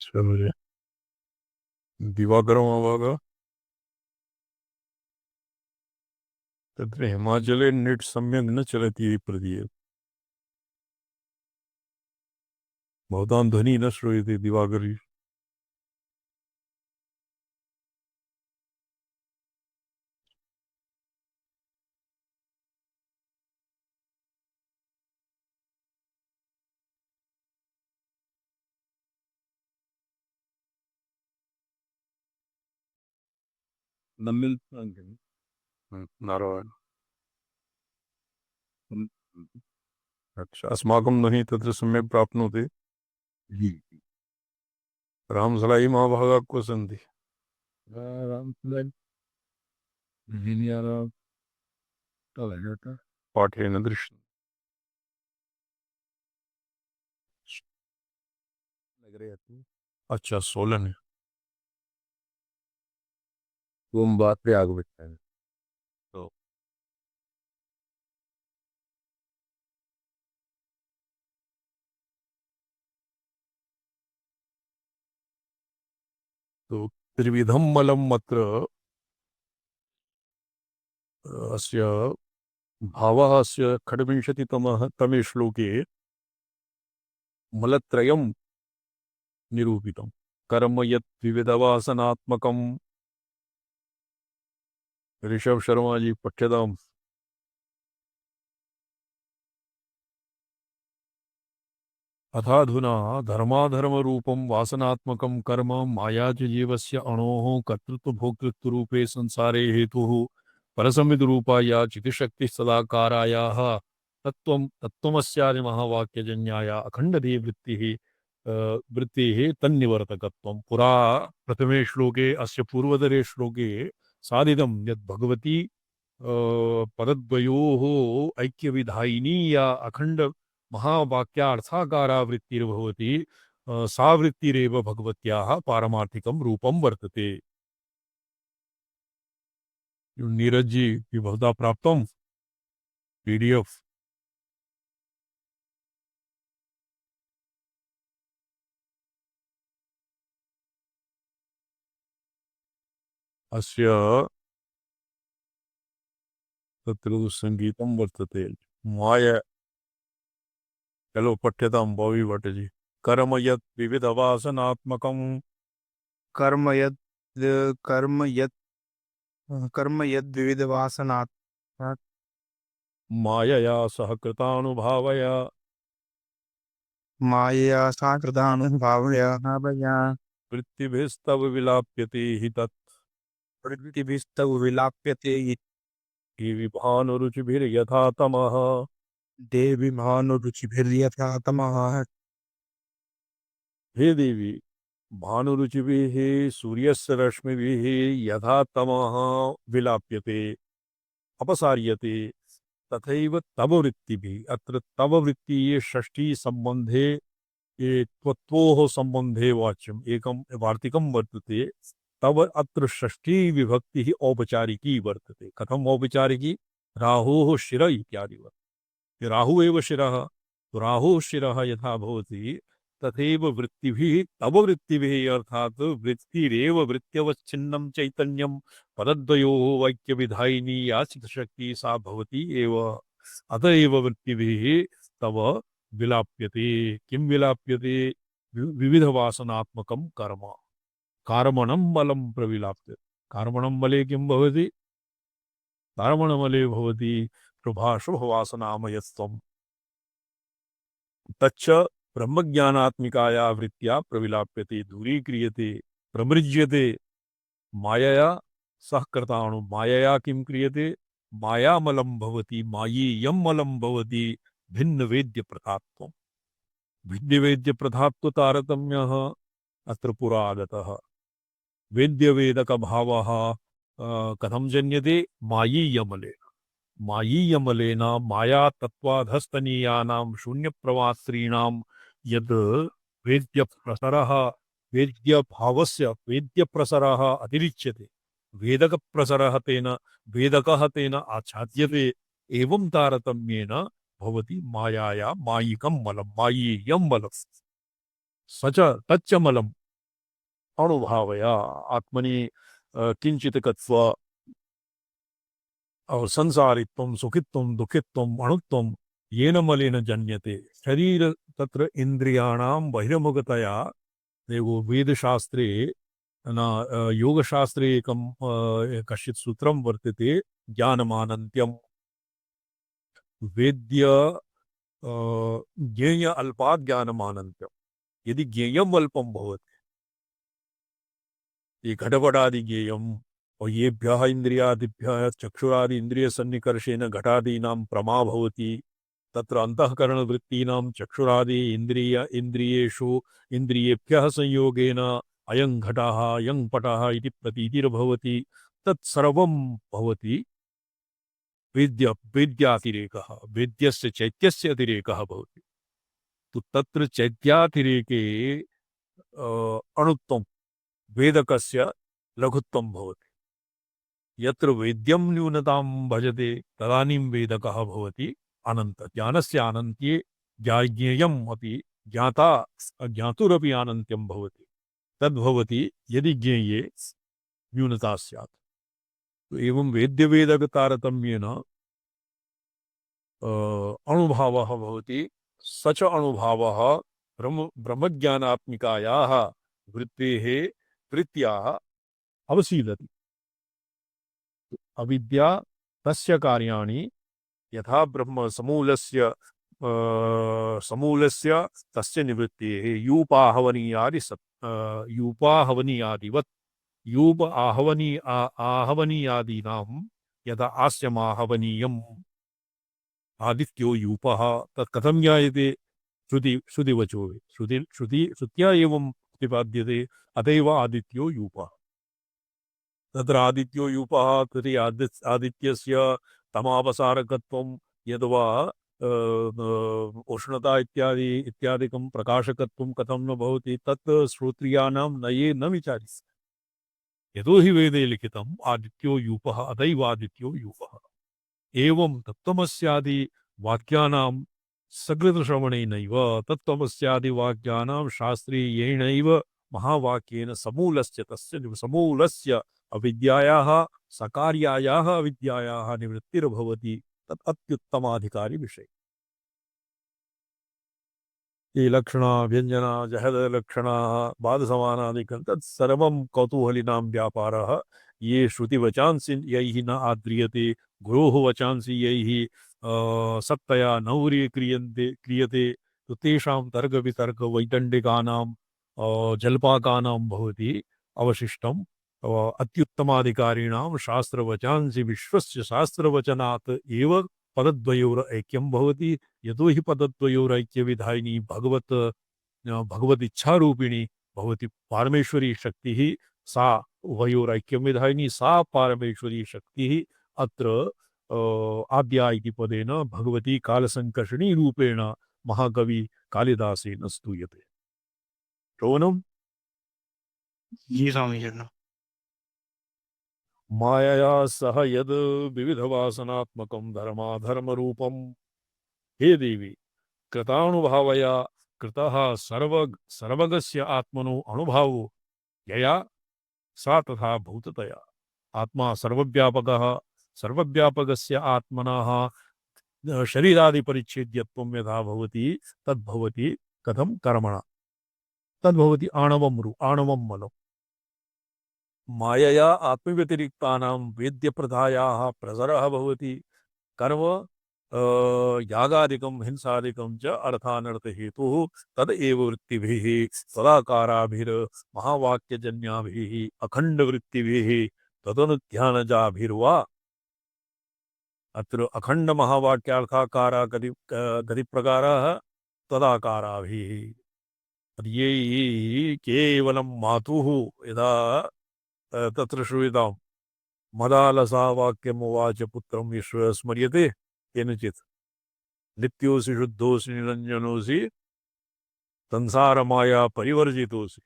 चलो, दिवाकरमभाग तत्र हिमाचले नेट् सम्यक् न चलति इति प्रदीयते। भवतां ध्वनिः न श्रूयते दिवाकरी। नारायण। अच्छा, अस्माकं ध्वनिः तत्र सम्यक् प्राप्नोति। रामसलाई महाभागाः क्व सन्ति? पाठेन दृश्यते। अच्छा, सोलन है। वो हम बात पे आगे बढ़ते हैं। तो तो त्रिविधम मलम अत्र अस्य भावः अस्य षड्विंशतितमः तमे श्लोके मलत्रयं निरूपितं कर्म यत् विविधवासनात्मकं। ऋषभ शर्मा जी पठ्यताम्। अथाधुना धर्माधर्मरूपं वासनात्मकं कर्म माया च जीवस्य अणोः कर्तृत्वभोक्तृत्वरूपे संसारे हेतुः परसंविदरूपाया चितिशक्तिः सदाकारायाः तत्त्वमस्यादि महावाक्यजन्याया अखण्डधी वृत्तिः वृत्तिः तन्निवर्तकत्वं। पुरा प्रथमे श्लोके अस्य पूर्वतरे श्लोके साधितं यत् भगवती पदद्वयोः ऐक्यविधायिनी या अखण्ड महावाक्यार्थाकारा वृत्तिर्भवति सा वृत्तिरेव भगवत्याः पारमार्थिकं रूपं वर्तते। नीरज जी विभवता प्राप्तं पीडीएफ। अस्य तत्र संगीतं वर्तते माया। चलो पठ्यतां बॉबी भट्ट जी। कर्म यत् विविधवासनात्मकं कर्म यद कर्म यद कर्म यद विविध वासनात् मायया सह कृतानुभावया मायया साकृदानुभावया वृत्तिभिस्तव विलाप्यते हि तत् प्रवृत्तिभिस्तव विलाप्यते देवि भानुरुचिभिर्यथा तमः। देवी भानुरुचिभिर्यथा तमः। हे देवी भानुरुचिभिः सूर्यस्य रश्मिभिः यथा तमः विलाप्यते अपसार्यते तथैव तव वृत्तिभिः। अत्र तव वृत्ति ये षष्ठी संबंधे ये त्वत्वोः संबंधे वाच्यम् एकं वार्तिकं वर्तते। तव अत्र षष्ठी विभक्तिः औपचारिकी वर्तते। कथम् औपचारिकी? राहोः शिर इत्यादि वर्तते। राहु एव शिरः, तो राहोः शिरः यथा भवति तथैव वृत्तिभिः तव वृत्तिभिः अर्थात् वृत्तिरेव वृत्त्यवच्छिन्नं चैतन्यं पदद्वयोः वाक्यविधायिनी या चित्शक्तिः सा भवति एव। अत एव वृत्तिभिः तव विलाप्यते। किं विलाप्यते? विविधवासनात्मकं कर्म कर्मणं बलं प्रविलाप्यते। कर्मणं बले किं भवति? कर्मणमले भवति शुभाशुभवासनामयत्वम्। तच्च ब्रह्मज्ञानात्मिकाया वृत्त्या प्रविलाप्यते दूरीक्रियते प्रमृज्यते मायया सह कृताणु। मायया किं क्रियते? मायामलं भवति मायीयं मलं भवति भिन्न वेद्य प्रथात्वं। भिन्न वेद्य प्रथात्व तारतम्यः अत्र पुरा आगतः। वेद्य वेदक भावः कथं जन्यते? मायीयमले मायीयमलेन माया तत्त्वाधस्तनीयानां शून्यप्रवास्त्रीणां यद् वेद्यप्रसरः वेद्यभावस्य वेद्यप्रसरः अतिरिच्यते वेदकप्रसरः तेन वेदकः तेन आच्छाद्यते। एवं तारतम्येन भवति मायाया मायिकं मलं मायीयं मलं स च तच्च मलम् अनुभावया आत्मनि किंचित कत्वा और संसारित्वं सुखित्वं दुखित्वं अणुत्वं येन मलेन जन्यते। शरीर तत्र इंद्रियाणां बहिर्मुखतया देखो वेदशास्त्रे न योगशास्त्रे एकं कश्चित् सूत्रं वर्तते ज्ञानमानन्त्यं। वेद्य ज्ञेय अल्पात् ज्ञानमानन्त्यं। यदि ज्ञेयम् अल्पं भवति ये घटपटादि ज्ञेयम् और येभ्यः इंद्रियादिभ्यः चक्षुरादि इंद्रिय सन्निकर्षेण घटादीनां प्रमा भवति। तत्र अंतःकरणवृत्तीनां चक्षुरादि इंद्रियेषु इंद्रियेभ्यः संयोगेन अयं घटः अयं पटः इति प्रतीतिर्भवति। तत्सर्वं भवति वेद्यातिरेकः। वेद्यस्य चैत्यस्य अतिरेकः भवति। तो तत्र चैत्यातिरेके अणुत्वं वेदकस्य लघुत्वं भवति। यत्र वेद्यं न्यूनतां भजते तदानीं वेदकः भवति अनन्त। ज्ञानस्य अनन्त्ये ज्ञेयम् अपि ज्ञाता अज्ञातुरपि अनन्त्यं भवति। तद्भवति यदि ज्ञेये न्यूनता स्यात्। तो एवं वेद्यवेदक तारतम्येन अणुभावः भवति। स च अणुभावः ब्रह्मज्ञानात्मिकायाः वृत्तेः वृत्त्याः अवसीदति। अविद्या तस्य कार्याणि यथा ब्रह्म समूलस्य तस्य निवृत्तेः यूपाहवनीयादिवत् आहवनीयादीनां यदा आस्यमाहवनीयम् आदित्यो यूपः तत् कथं ज्ञायते? श्रुतिवचो श्रुत्या एवं प्रतिपाद्यते। अतएव आदित्यो यूपः। तत्र आदित्यो यूपः तर्हि आदित्यस्य तमावसारकत्वं यद्वा उष्णता इत्यादिकं प्रकाशकत्वं कथं न भवति तत् श्रोत्रियाणां नये न विचार्यते। यतो हि वेदे लिखितम् आदित्यो यूपः अतैव आदित्यो यूपः। एवं तत्त्वमस्यादि वाक्यानां सकृतश्रवणेनैव तत्त्वमस्यादि वाक्यानां शास्त्रीयेणैव महावाक्येन समूलस्य अविद्यायाः सकार्यायाः अविद्यायाः निवृत्तिर्भवति। तत् अत्युत्तमाधिकारी विषय। ये लक्षणा व्यंजना जहदलक्षणा बाधसमानादिकं तत्सर्वं कौतूहलिनां व्यापारः। ये श्रुतिवचांसि यैः न आद्रियते गुरोः वचांसि यैः सत्तया क्रियते तो तेषां तर्कवितर्कवैदण्डिकानां जल्पाकानां भवति अवशिष्टम्। अत्युत्तमाधिकारिणां शास्त्रवचांसि विश्वस्य शास्त्रवचनात् एव पदद्वयोरैक्यं भवति। यतो हि पदद्वयोरैक्यविधायिनी भगवदिच्छारूपिणी भवति पारमेश्वरी शक्तिः। सा उभयोरैक्यं विधायिनी सा पारमेश्वरी शक्तिः अत्र आद्या इति पदेन भगवती कालसङ्कर्षणी रूपेण महाकवि कालिदासेन स्तूयते। श्रवणम्। जी स्वामी जी। मायया सह यद विविधवासनात्मकं धर्माधर्मरूपं हे देवी कृतानुभावया कृतः सर्वगस्य आत्मनो अनुभावो यया सा तथा भूततया। आत्मा सर्वव्यापकः सर्वव्यापकस्य आत्मनः शरीरादिपरिच्छेद्यत्वं यथा भवति तद्भवति कथं कर्मणा तद्भवति आणवं मलम्। मायया आत्मव्यतिरिक्तानां वेद्यप्रथायाः प्रसरः भवति। कर्म यागादिकं हिंसादिकं च अर्थानर्थहेतुः तदेव वृत्तिभिः तदाकाराभिर्महावाक्यजन्याभिः अखण्डवृत्तिभिः तदनुध्यानजाभिर्वा। अत्र अखण्ड महावाक्यार्थाकारा कति प्रकाराः? तदाकाराभिः। ये केवलं मातुः यदा तत्र श्रूयतां मदालसा वाक्यमुवाच पुत्रं विश्व स्मर्यते केनचित् नित्योऽसि शुद्धोऽसि निरञ्जनोऽसि संसारमाया परिवर्जितोऽसि।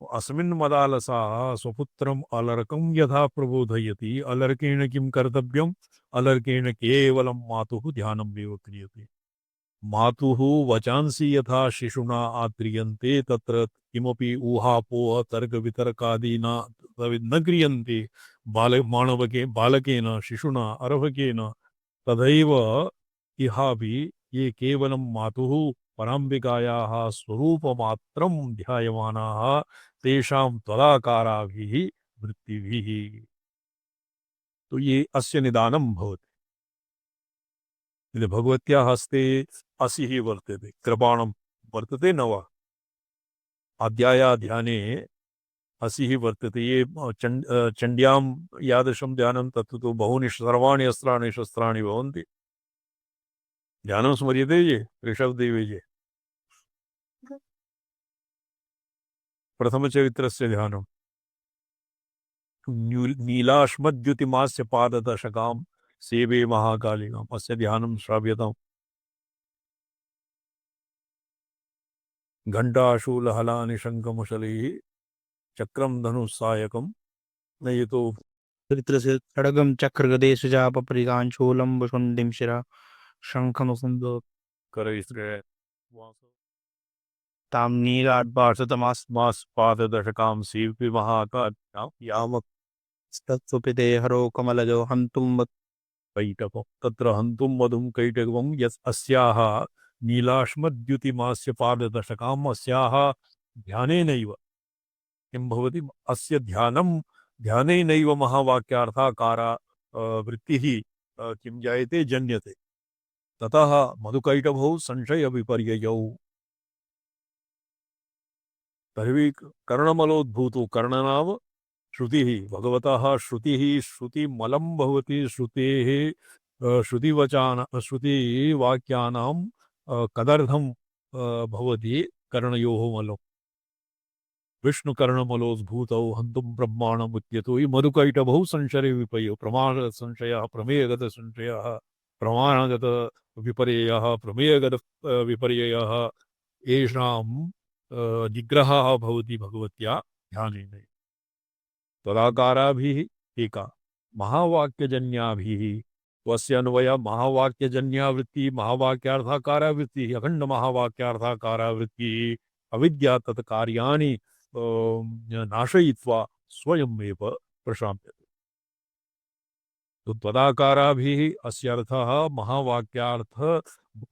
अस्मिन् मदालसाः स्वपुत्रम् अलर्कं यथा प्रबोधयति अलर्केण किं कर्तव्यम्? अलर्केण केवलं मातुः ध्यानमेव क्रियते। मातुः वचांसि यथा शिशुना आद्रियन्ते तत्र किमपि ऊहापोह तर्कवितर्कादीना न क्रियन्ते बालकेन शिशुना अर्भकेन तदैव इहापि ये केवलं मातुः पराम्बिकायाः स्वरूपमात्रं ध्यायमानाः तेषां त्वदाकाराभिः वृत्तिभिः। तो ये अस्य निदानं भवति। भगवत्याः हस्ते असिः वर्तते कृपाणं वर्तते न वा? अध्याया ध्याने असिः वर्तते। ये चण्ड्यां यादृशं ध्यानं तत्तु तो बहूनि सर्वाणि अस्त्राणि शस्त्राणि भवन्ति। ध्यानं स्मर्यते ये ऋषभदेवे जे प्रथमचरित्रस्य ध्यानं नीलाश्मद्युतिमास्य पाददशकां सेवे महाकालिकाम् अस्य ध्यानं श्राव्यताम्। घण्टाशूलहलानि शङ्खमुशलैः चक्रं धनुस्सायकं नयितो चरित्र से खड्गम चक्र गदे सुजाप परिगान शूलम वसुंडिम शिरा शंखम सुंदर करैस्त्रे ताम नीलाट भारतमास मास पाददशकां सीवपि महाकाव्यां यामक तत्सुपिते हरो कमलजो हन्तुम कैटभं तत्र हन्तुं मधुं कैटभं यस् अस्याः नीलाश्मद्युतिमास्य पाददशकाम् अस्याः ध्यानेनैव किं भवति अस्य ध्यानेनैव महावाक्यार्थाकारा वृत्तिः किं जायते जन्यते ततः मधुकैटभौ संशयविपर्ययौ तर्हि कर्णमलोद्भूतो कर्णनाम श्रुतिः भगवतः श्रुतिः श्रुतिमलं भवति श्रुतेः श्रुतिवाक्यानां कदर्थं भवति कर्णयोः मलं विष्णुकर्णमलोद्भूतौ हन्तुं ब्रह्माणमुच्यतो हि मधुकैटभौ संशयविपर्ययौ प्रमाणसंशयः प्रमेयगतसंशयः प्रमाणगतविपर्ययः प्रमेयगत विपर्ययः येषां निग्रहः भवति भगवत्या ध्यानेन तदाकाराभिः टीका महावाक्यजन्याभिः तस्य अन्वय महावाक्यजन्यावृत्ति महावाक्यार्थाकारावृत्तिः अखंड महावाक्यार्थाकारावृत्तिः अविद्या तत्कार्याणि नाशयित्वा स्वयमेव प्रशाम्यते तो तदाकाराभिः अस्य अर्थः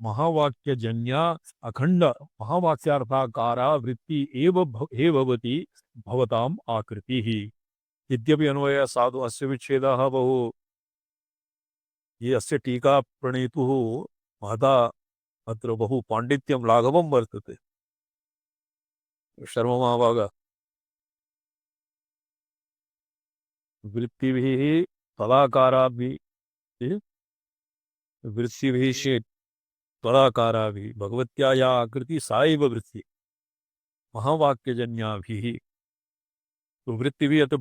महावाक्यजन्या अखंड महावाक्यार्थाकारा वृत्ति एव भवति भवताम् आकृतिः यद्यपि अन्वय साधु अस्य विच्छेदः बहु ये अस्य टीका प्रणेतुः महता अत्र बहु पाण्डित्यं लाघवं वर्तते शर्ममाभाग वृत्तिभिः तदाकाराभिः वृत्तिभिः तदाकाराभिः भगवत्या या आकृति सा एव वृत्ति महावाक्यजन्याभिः तो वृत्तिभिः अत्र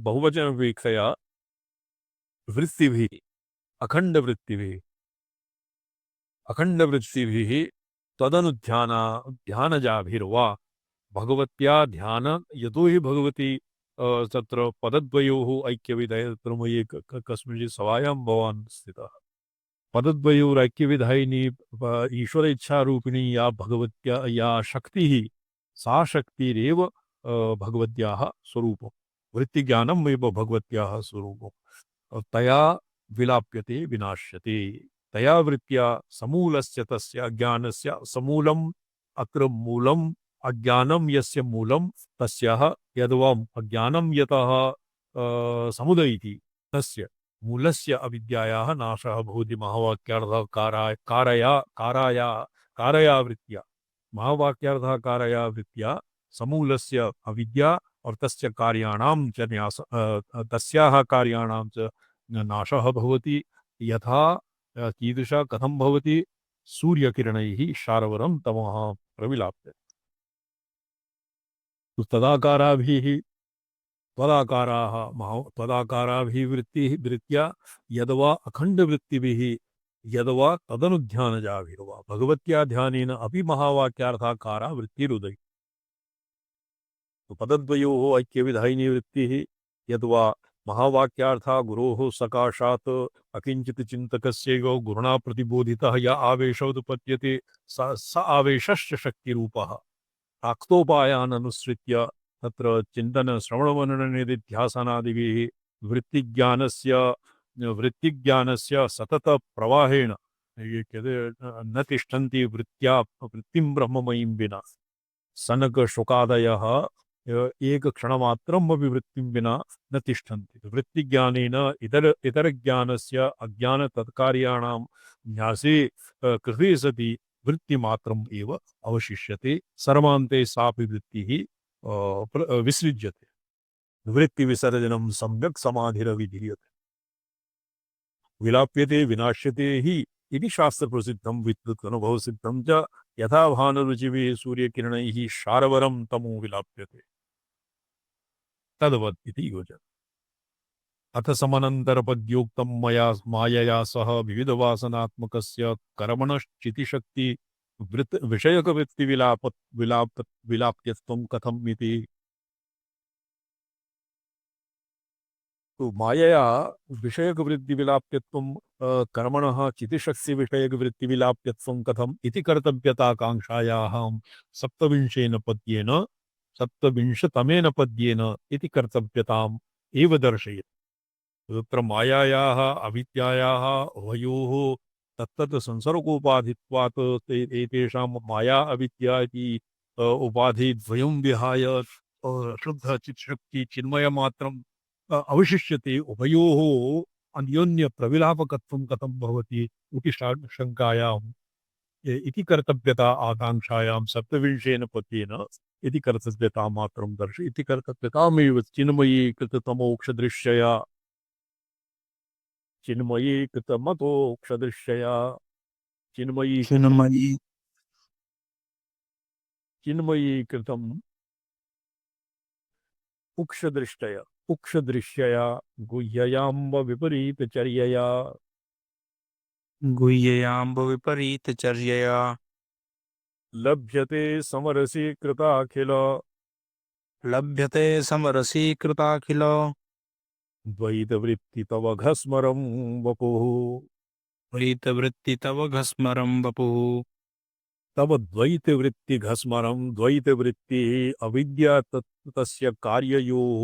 बहुवचनवीक्षया वृत्तिभिः अखण्डवृत्तिभिः ध्यानजाभिर्वा भगवत्या ध्यान यतो हि भगवती तत्र पदद्वयोः ऐक्यविधये तत्र मयि कस्मिंश्चित् सभायां भवान् स्थितः पदद्वयोरैक्यविधायिनी ईश्वर इच्छारूपिणी या भगवत्या या शक्तिः सा शक्तिरेव भगवत्याः स्वरूपं वृत्तिज्ञानम् एव भगवत्याः स्वरूपं तया विलाप्यते विनाश्यते तया वृत्त्या समूलस्य तस्य अज्ञानस्य समूलम् अत्र मूलम् अज्ञानं यस्य मूलं तस्याः यद्वाम् अज्ञानं यतः समुदयति तस्य मूलस्य अविद्यायाः नाशः भवति कारया वृत्त्या महावाक्यार्थकारया वृत्त्या समूलस्य अविद्या और तस्य कार्याणां च तस्याः कार्याणां च नाशः भवति यथा कीदृशः कथं भवति सूर्यकिरणैः शारवरं तमः प्रविलाप्यते तदाकाराभिः वृत्त्या यद्वा अखण्डवृत्तिभिः यद्वा तदनुध्यानजाभिर्वा भगवत्या ध्यानेन अपि महावाक्यार्थाकारा वृत्तिरुदयति पदद्वयोः ऐक्यविधायिनी वृत्तिः यद्वा महावाक्यार्था गुरोः सकाशात् अकिंचित चिन्तकस्यैव गुरुणा प्रतिबोधितः या आवेशोत्पद्यते स आवेशश्च शक्तिरूपः प्राक्तोपायान् अनुसृत्य तत्र चिन्तन श्रवणमनननिधिध्यासनादिभिः वृत्तिज्ञानस्य सतत प्रवाहेण न तिष्ठन्ति वृत्तिं ब्रह्ममयीं विना सनक शोकादयः एक क्षणमात्रम् अपि वृत्तिं विना न तिष्ठन्ति वृत्तिज्ञानेन इतरज्ञानस्य अज्ञानतत्कार्याणां न्यासे कृते सति वृत्तिमात्रम् एव अवशिष्यते सर्वान्ते सापि वृत्तिः विसृज्यते वृत्तिविसर्जनं सम्यक् समाधिरविधीयते विलाप्यते विनाश्यते हि इति शास्त्रप्रसिद्धं विद्युत् अनुभवसिद्धं च यथा भानुरुचिभिः सूर्यकिरणैः शारवरं तमो विलाप्यते तद्वत् इति योजन अथ समनन्तरपद्योक्तं मया मायया सह विविधवासनात्मकस्य कर्मणश्चितिशक्ति विलाप्यत्वं कथम् इति तो मायया विषयकवृत्तिविलाप्यत्वं कर्मणः चितिशक्ति विषयकवृत्तिविलाप्यत्वं कथम् इति कर्तव्यताकाङ्क्षायाः सप्तविंशेन पद्येन सप्तविंशतमेन पद्येन इति कर्तव्यताम् एव दर्शयति। तत्र मायायाः अविद्यायाः उभयोः तत्तत् संसर्गोपाधित्वात् एतेषां माया अविद्या इति उपाधिद्वयं विहाय शुद्ध चित्शक्ति चिन्मयमात्रम् अवशिष्यते। उभयोः अन्योन्य प्रविलापकत्वं कथं भवति इति शङ्कायाम् इति कर्तव्यता आकाङ्क्षायां सप्तविंशेन पद्येन इति कर्तव्यता मात्रं दर्श इति कर्तव्यतामेव चिन्मयी कृततमोक्षदृश्यया चिन्मयी कृतमतोक्षदृश्यया चिन्मयी चिन्मयी चिन्मयी कृतम् उक्षदृष्टया उक्षदृश्यया गुह्ययाम्ब विपरीतचर्यया गुह्ययाम्ब विपरीतचर्यया लभ्यते समरसी कृताखिल लभ्यते समरसीकृताखिल द्वैतवृत्ति तव घस्मरं वपुः प्रीतवृत्ति तव घस्मरं वपुः तव द्वैतवृत्ति घस्मरं द्वैतवृत्ति अविद्या तस्य कार्ययोः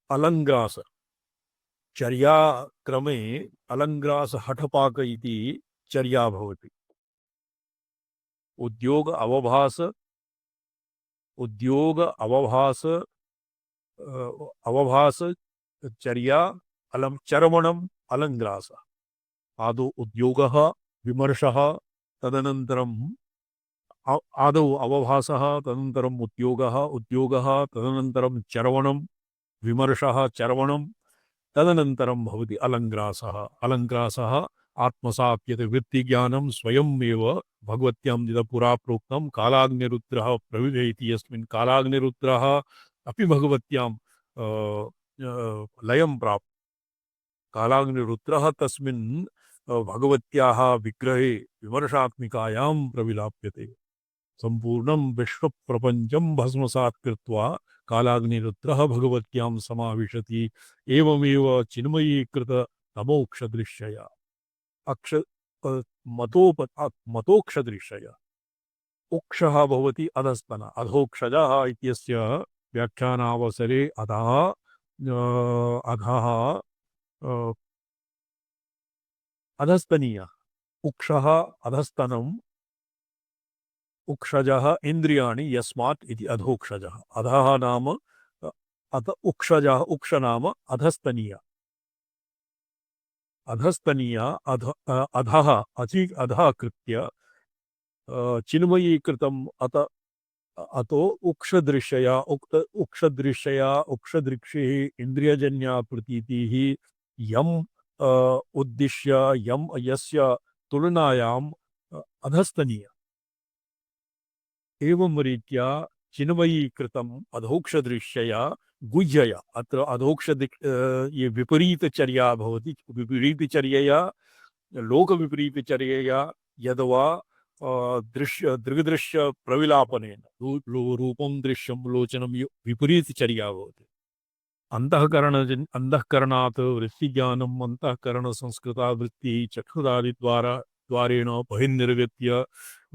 अलङ्ग्रास चर्या क्रमे अलङ्ग्रास हठपाक इति चर्या भवति। उद्योग अवभास चर्या अलम चरमणम अलङ्ग्रास आदौ उद्योगः विमर्शः तदनन्तरम् आदौ अवभासः तदनन्तरम् उद्योगः तदनन्तरं चरवणं विमर्शः चरवणं तदनन्तरं भवति अलङ्ग्रासः आत्मसाप्यते वृत्तिज्ञानं स्वयमेव भगवत्यां यदा पुरा प्रोक्तं कालाग्निरुद्रः प्रविवेति यस्मिन् कालाग्निरुद्रः अपि भगवत्यां लयं प्राप्त कालाग्निरुद्रः तस्मिन् भगवत्याः विग्रहे विमर्शात्मिकायां प्रविलाप्यते। सम्पूर्णं विश्वप्रपञ्चं भस्मसात् कृत्वा कालाग्निरुद्रः भगवत्यां समाविशति। एवमेव चिन्मयीकृत तमोक्षदृश्यया अक्ष मतोक्षदृश्यया उक्षः भवति अधस्तन अधोक्षजः इत्यस्य व्याख्यानावसरे अधः अधस्तनीय उक्षः अधस्तनम् उक्षजः इन्द्रियाणि यस्मात् इति अधोक्षजः अधः नाम अथ उक्षजः उक्ष नाम अधस्तनीय अधः अधः कृत्य चिन्मयीकृतम् अतो उक्षदृश्यया उक्षदृक्षिः इन्द्रियजन्या प्रतीतिः यम् उद्दिश्य यम् यस्य तुलनायाम् अधस्तनीय एवं रीत्या चिन्मयीकृतम् अधोक्षदृश्यया गुह्यया अत्र ये विपरीतचर्या भवति विपरीतचर्यया लोकविपरीतचर्यया यद्वा दृग्दृश्य प्रविलापनेन रूपं दृश्यं लोचनं विपरीतचर्या भवति। अंतःकरणात् वृत्तिज्ञानम् अंतःकरणसंस्कृता वृत्तिः चक्षुरादिद्वारेण बहिर्निर्गत्य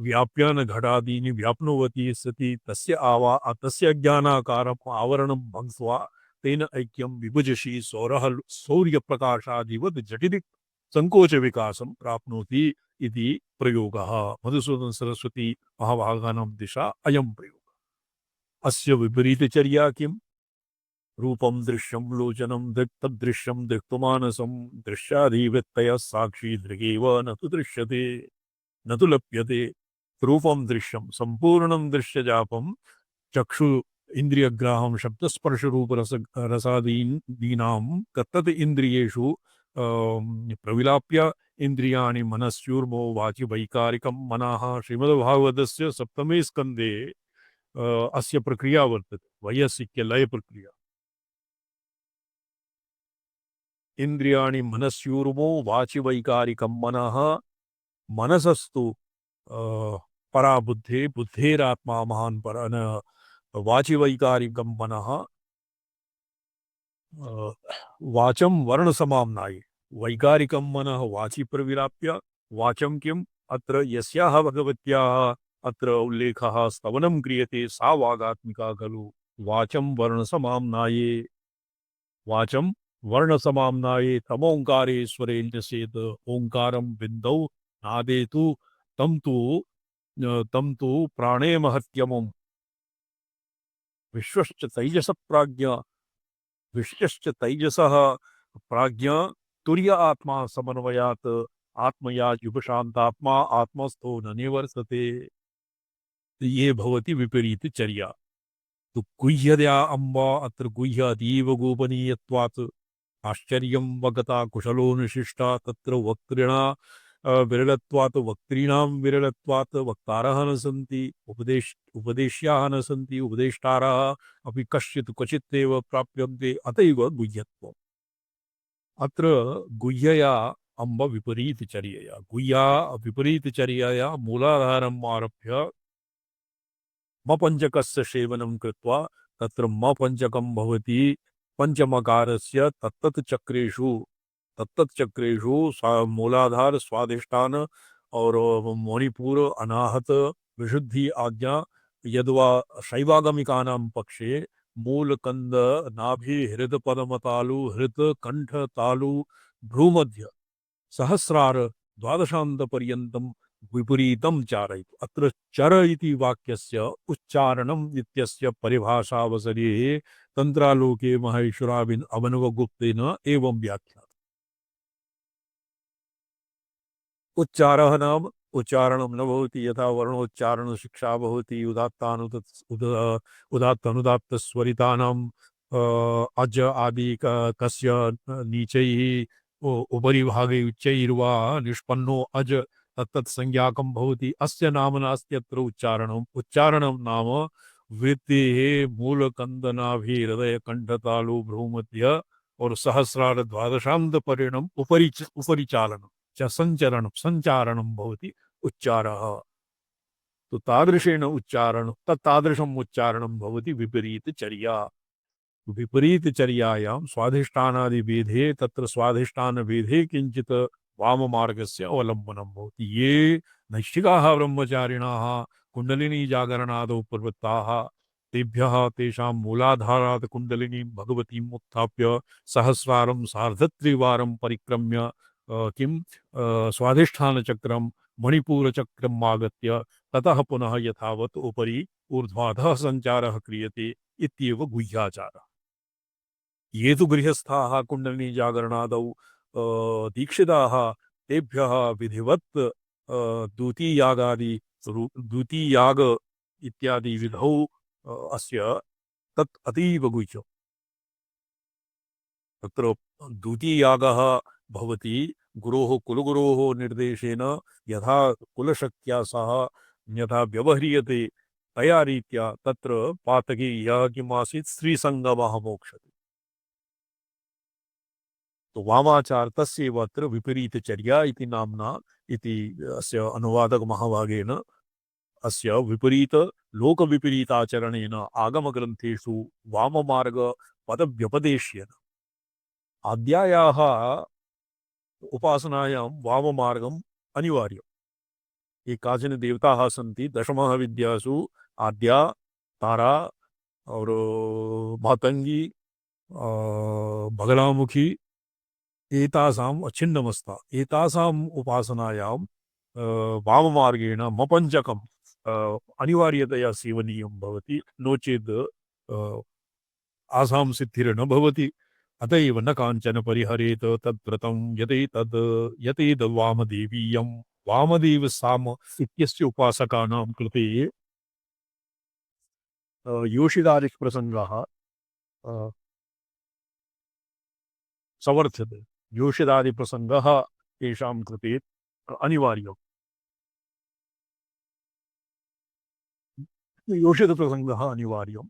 व्याप्य न घटादीनि व्याप्नोवति सति तस्य ज्ञानाकारम् आवरणं भङ्क्त्वा तेन ऐक्यं विभजसि सौर्यप्रकाशादिवत् जटिति संकोचविकासं प्राप्नोति इति प्रयोगः। मधुसूदन सरस्वती महाभागानां दिशा अयं प्रयोगः। अस्य विपरीतचर्या किम्? रूपं दृश्यं लोचनं तद्दृश्यं दृक्तुमानसं दृश्यादिवृत्तयः साक्षी दृगेव न तु दृश्यते न तु लप्यते। रूपं दृश्यं संपूर्णं दृश्यजापं चक्षु इंद्रियग्राहं शब्दस्पर्शरूपरसादीनां तत्तत् इन्द्रियेषु प्रविलाप्य इन्द्रियाणि मनस्यूर्मो वाचि वैकारिकं मनः। श्रीमद्भागवतस्य सप्तमे स्कन्धे अस्य प्रक्रिया वर्तते वयस्सिक्य लय प्रक्रिया। इंद्रियाणि मनस्यूर्मो वाचि वैकारिकं मनः मनसस्तु परा बुद्धे बुद्धेरात्मा महान् पर वाचि वैकारिकं मनः वाचं वर्णसमाम्नाये वैकारिकं मनः वाचि प्रविलाप्य वाचं किम् अत्र यस्याः भगवत्याः अत्र उल्लेखः स्तवनं क्रियते सा वागात्मिका खलु वाचं वर्णसमाम्नाये वाचं वर्णसमाम्नाये तमोङ्कारेश्वरे न्यसेत् ओङ्कारं बिन्दौ नादेतु तं तु प्राणे महत्यमम् विश्वश्च तैजस प्राज्ञा विश्वश्च तैजसः प्राज्ञा तुर्य आत्मा समन्वयात् आत्मया युगशान्तात्मा आत्मस्थो न निवर्तते ये भवति विपरीत चर्या तो गुह्यदया अम्बा अत्र गुह्यादीव गोपनीयत्वात् आश्चर्यं वगता कुशलोऽनुशिष्टा तत्र वक्तृणा विरलत्वात् वक्तॄणां विरलत्वात् वक्तारः न सन्ति उपदेश्याः न सन्ति उपदेष्टारः अपि कश्चित् क्वचिदेव प्राप्यन्ते अतएव गुह्यत्वम् अत्र गुह्यया अम्ब विपरीतचर्यया गुह्या विपरीतचर्यया मूलाधारम् आरभ्य मपञ्चकस्य सेवनं कृत्वा तत्र मपञ्चकं भवति पंचमकारस्य तत्तत् चक्रेषु मूलाधार स्वादिष्ठान और मणिपुर अनाहत विशुद्धि आज्ञा यद्वा शैवागमिकानां पक्षे मूलकंद नाभि हृद पदमतालु हृत कंठ तालु भ्रूमध्य सहस्रार द्वादशान्त पर्यन्तं विपरीतं चारयतु अत्र चर इति वाक्यस्य उच्चारणम् इत्यस्य परिभाषावसरे तंत्रालोके महेश्वराविन अवनवगुप्तेन एवं व्याख्यातम् उच्चारः नाम उच्चारणं न भवति यथा वर्णोच्चारण शिक्षा भवति उदात्त अनुदात्त स्वरितानां अज आदि कस्य नीचैः उपरि भागे उच्चैर्वा निष्पन्नो अज तत्तत् संज्ञाकं भवति अस्य नाम नास्ति अत्र उच्चारणं नाम वृत्तेः मूलकन्दनाभि हृदय कंठतालु भ्रूमध्य और सहस्रार द्वादशान्त परिणम उपरि चालनम् संचारणं भवति उच्चारः तो तादृशेन उच्चारणं तत्तादृशम् उच्चारणं भवति विपरीतचर्या विपरीतचर्यायां स्वाधिष्ठानादिभेदे तत्र स्वाधिष्ठानभेदे किञ्चित् वाममार्गस्य अवलम्बनं भवति ये नैष्ठिकाः ब्रह्मचारिणाः कुण्डलिनी जागरणादौ प्रवृत्ताः तेभ्यः तेषां मूलाधारात् कुण्डलिनीं भगवतीम् उत्थाप्य सहस्रारं सार्धत्रिवारं परिक्रम्य किं स्वाधिष्ठानचक्रं मणिपूरचक्रम् आगत्य ततः पुनः यथावत् उपरि ऊर्ध्वाधः सञ्चारः क्रियते इत्येव गुह्याचारः ये तु गृहस्थाः कुण्डलिनी जागरणादौ दीक्षिताः तेभ्यः विधिवत् द्वितीयाग इत्यादि विधौ अस्य तत् अतीव गुह्यम् तत्र द्वितीयागः भवति गुरोः कुलगुरोः निर्देशेन यथा कुलशक्त्या सह यथा व्यवह्रियते तया रीत्या तत्र पातके यः किमासीत् स्त्रीसङ्गमः मोक्षते तो वामाचार तस्यैव अत्र विपरीतचर्या इति नाम्ना इति अस्य अनुवादक महाभागेन अस्य विपरीत लोकविपरीताचरणेन आगमग्रन्थेषु वाममार्ग पदव्यपदेश्येन आद्यायाः उपासनायां वाममार्गम् अनिवार्यम् ये काचन देवताः सन्ति दशमः विद्यासु आद्या तारा और मातंगी बगलामुखी एतासाम् अच्छिन्नमस्ता एतासाम् उपासनायां वाममार्गेण मपञ्चकम् अनिवार्यतया सेवनीयं भवति नो चेत् आसां सिद्धिर्न भवति अतएव न कांचन परिहरेत तद्व्रतं यतेद वामदेवीयं वामदेव साम इत्यस्य उपासकानां कृते योषिदादिक प्रसंगः समर्थ्यते योषिदादि प्रसंगः तेषां कृते अनिवार्यम् योषित प्रसंगः अनिवार्यम्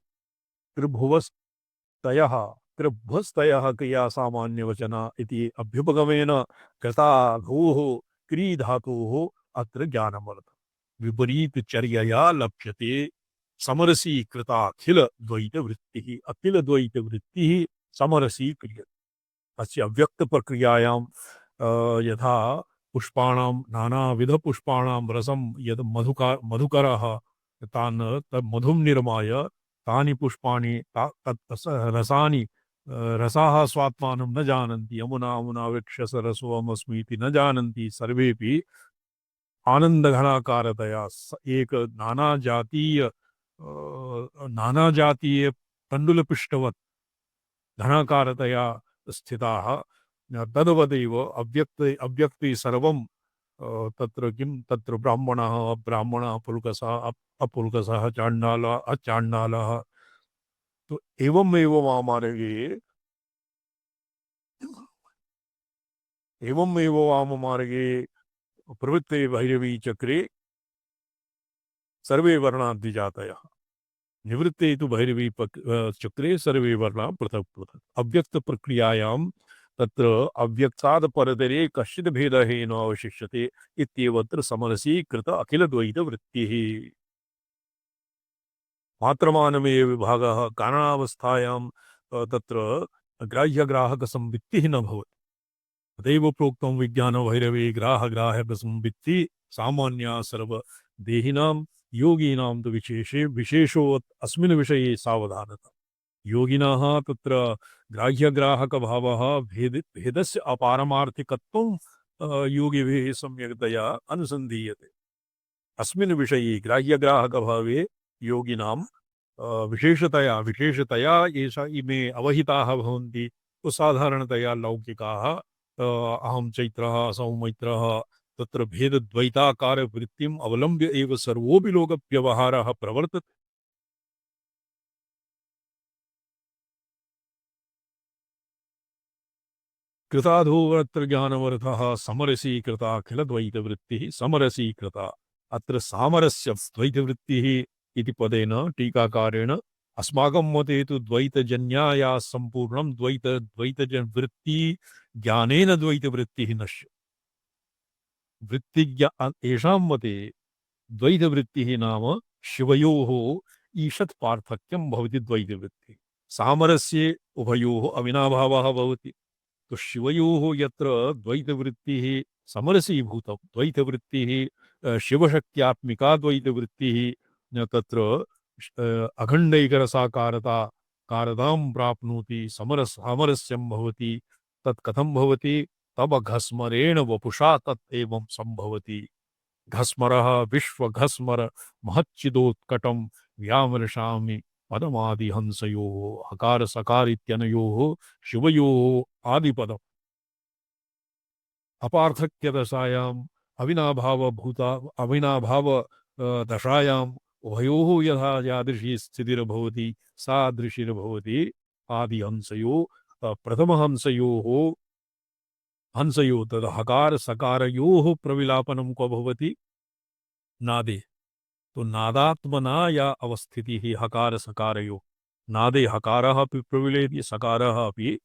त्रिभुवस्तयः क्रिया सामान्यवचना इति अभ्युपगमेन कृता घोः क्री धातोः अत्र ज्ञानमर्थम् विपरीतचर्यया लप्यते समरसी कृता अखिल द्वैतवृत्तिः समरसी क्रियते। अस्य अव्यक्तप्रक्रियायां यथा पुष्पाणां नानाविधपुष्पाणां रसं यद् मधुकरः तान् तद् मधुं निर्माय तानि पुष्पाणि रसानि रसाः स्वात्मानं न जानन्ति। यमुना यमुना वृक्षसरसोऽहमस्मीति न जानन्ति सर्वेपि आनन्दघनाकारतया एक नानाजातीय तण्डुलपिष्टवत् घनाकारतया स्थिताः तद्वदेव अव्यक्ते सर्वं तत्र किं तत्र ब्राह्मणः अब्राह्मणः पुल्कसः अपुल्कसः चाण्डालः अचाण्डालः। तो एवमेव वाममार्गे प्रवृत्ते भैरवी चक्रे सर्वे वर्णा द्विजातयः निवृत्ते तु भैरवी चक्रे सर्वे वर्णा पृथक् पृथक्। अव्यक्त प्रक्रियायां तत्र अव्यक्ताद् परतरे कश्चित् भेदः न अवशिष्यते इत्येवत्र समरसीकृत अखिलद्वैत वृत्तिः। मात्रमानमेव विभागः कारणावस्थायां तत्र ग्राह्यग्राहकसंवित्तिः न भवति। तदेव प्रोक्तं विज्ञानभैरवे ग्राहग्राहकसंवित्तिः सामान्या सर्वदेहिनां योगिनां तु विशेषो अस्मिन् विषये सावधानता। योगिनः तत्र ग्राह्यग्राहकभावः भेदस्य अपारमार्थिकत्वं योगिभिः सम्यक्तया अनुसन्धीयते। अस्मिन् विषये ग्राह्यग्राहकभावे योगिनां विशेषतया इमे अवहिताः भवन्ति। तो साधारणतया लौकिकाः अहं चैत्रः असौ मैत्रः तत्र भेदद्वैताकारवृत्तिम् अवलम्ब्य एव सर्वोऽपि लोकव्यवहारः प्रवर्तते। कृताधोऽत्र ज्ञानवर्थः समरसीकृता अखिलद्वैतवृत्तिः समरसीकृता। अत्र सामरस्यद्वैतवृत्तिः इति पदेन टीकाकारेण अस्माकं मते तु द्वैतजन्याया सम्पूर्णं द्वैतवृत्ति ज्ञानेन द्वैतवृत्तिः नश्यते। येषां मते द्वैतवृत्तिः नाम शिवयोः ईषत् पार्थक्यं भवति। द्वैतवृत्तिः सामरस्ये उभयोः अविनाभावः भवति। तो शिवयोः यत्र द्वैतवृत्तिः समरसीभूतं द्वैतवृत्तिः शिवशक्त्यात्मिका द्वैतवृत्तिः तत्र अखण्डैकरसाकारता कारतां प्राप्नोति सामरस्यं भवति। तत् कथं भवति? तब घस्मरेण वपुषा तत् एवं संभवति। घस्मरः विश्वघस्मर महच्चिदोत्कटं व्यामर्शामि पदमादिहंसयोः हकार सकार इत्यनयोः शिवयोः आदिपदम् अपार्थक्यदशायाम् अविनाभाव दशायाम् उभयोः यथा यादृशी स्थितिर्भवति सादृशिर्भवति। आदिहंसयो प्रथमहंसयोः तद् हकार सकारयोः प्रविलापनं क्व भवति? नादे। तो नादात्मना या अवस्थितिः हकार सकारयोः। नादे हकारः अपि प्रविलेति सकारः अपि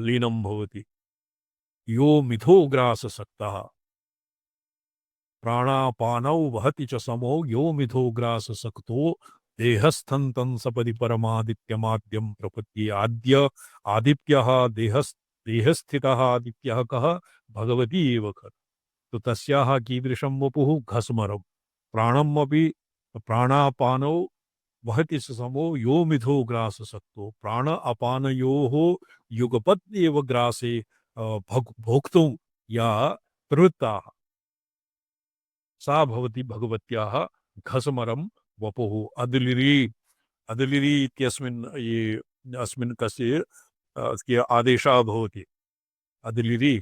लीनं भवति। यो मिथो ग्राससक्तः प्राणापानौ वहति च समो यो मिथो ग्राससक्तो देहस्थन्तं सपदि परमादित्यमाद्यं प्रपद्ये। आदित्यः देहस्थितः आदित्यः कः? भगवती एव खलु। तो तस्याः कीदृशं वपुः? घस्मरं। प्राणमपि प्राणापानौ वहति च समो यो मिथो ग्राससक्तो। प्राण अपानयोः युगपत् एव ग्रासे भोक्तुं या प्रवृत्ताः सा भवति भगवत्याः घस्मरं वपुः। अदलिरी इत्यस्मिन् अस्मिन् कस्य आदेशः भवति। अदलिरी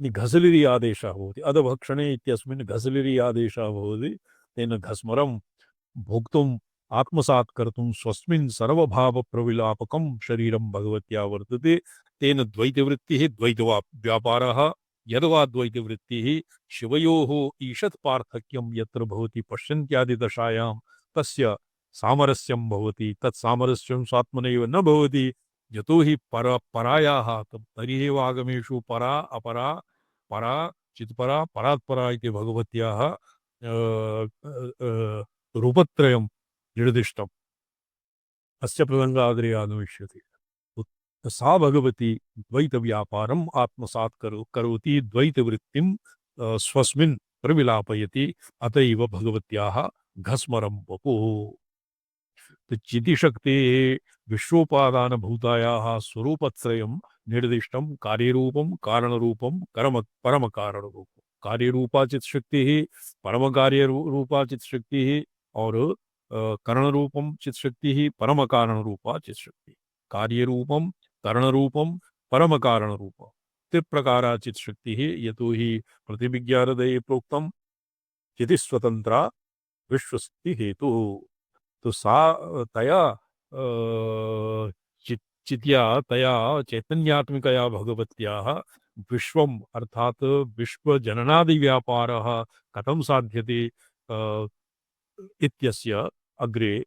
घसलिरी आदेशः भवति। अधभक्षणे इत्यस्मिन् घसलिरी आदेशः भवति। तेन घस्मरं भोक्तुम् आत्मसात् कर्तुं स्वस्मिन् सर्वभावप्रविलापकं शरीरं भगवत्या वर्तते। तेन द्वैतवृत्तिः द्वैतव्यापारः यद्वा द्वैतवृत्तिः शिवयोः ईषत् पार्थक्यं यत्र भवति पश्यन्त्यादिदशायां तस्य सामरस्यं भवति। तत् सामरस्यं स्वात्मनैव न भवति। यतो हि परायाः तर्हि आगमेषु परा अपरा परा चित्परा परात्परा इति भगवत्याः रूपत्रयं निर्दिष्टम्। अस्य प्रसङ्गादरे आगमिष्यति। सा भगवती द्वैत व्यापारम आत्मसात करोति द्वैत वृत्तिम स्वस्मिन् प्रविलापयति अतएव भगवत्याः घस्मरं वपुः। तो चितिशक्ति विश्वोपादान भूतायाः स्वरूपत्रयं निर्दिष्टं कार्यरूपं कारणरूपं कर्म परम कारणरूपं। कार्यरूपा चित शक्ति परम कार्य रूपा चित शक्ति और करण रूपम चित शक्ति परम कारण रूपा चित शक्ति। कार्य रूपम करण रूपम परम कारण रूप त्रिप्रकारा चित शक्ति यतो ही प्रतिविज्ञानदये प्रोक्तम चिति स्वतंत्रा विश्वस्ति हेतु। तो सा तया चित्या तया चैतन्यात्मिकया भगवत्याः विश्वम अर्थात विश्व जननादि व्यापारः कथं साध्यते इत्यस्य अग्रे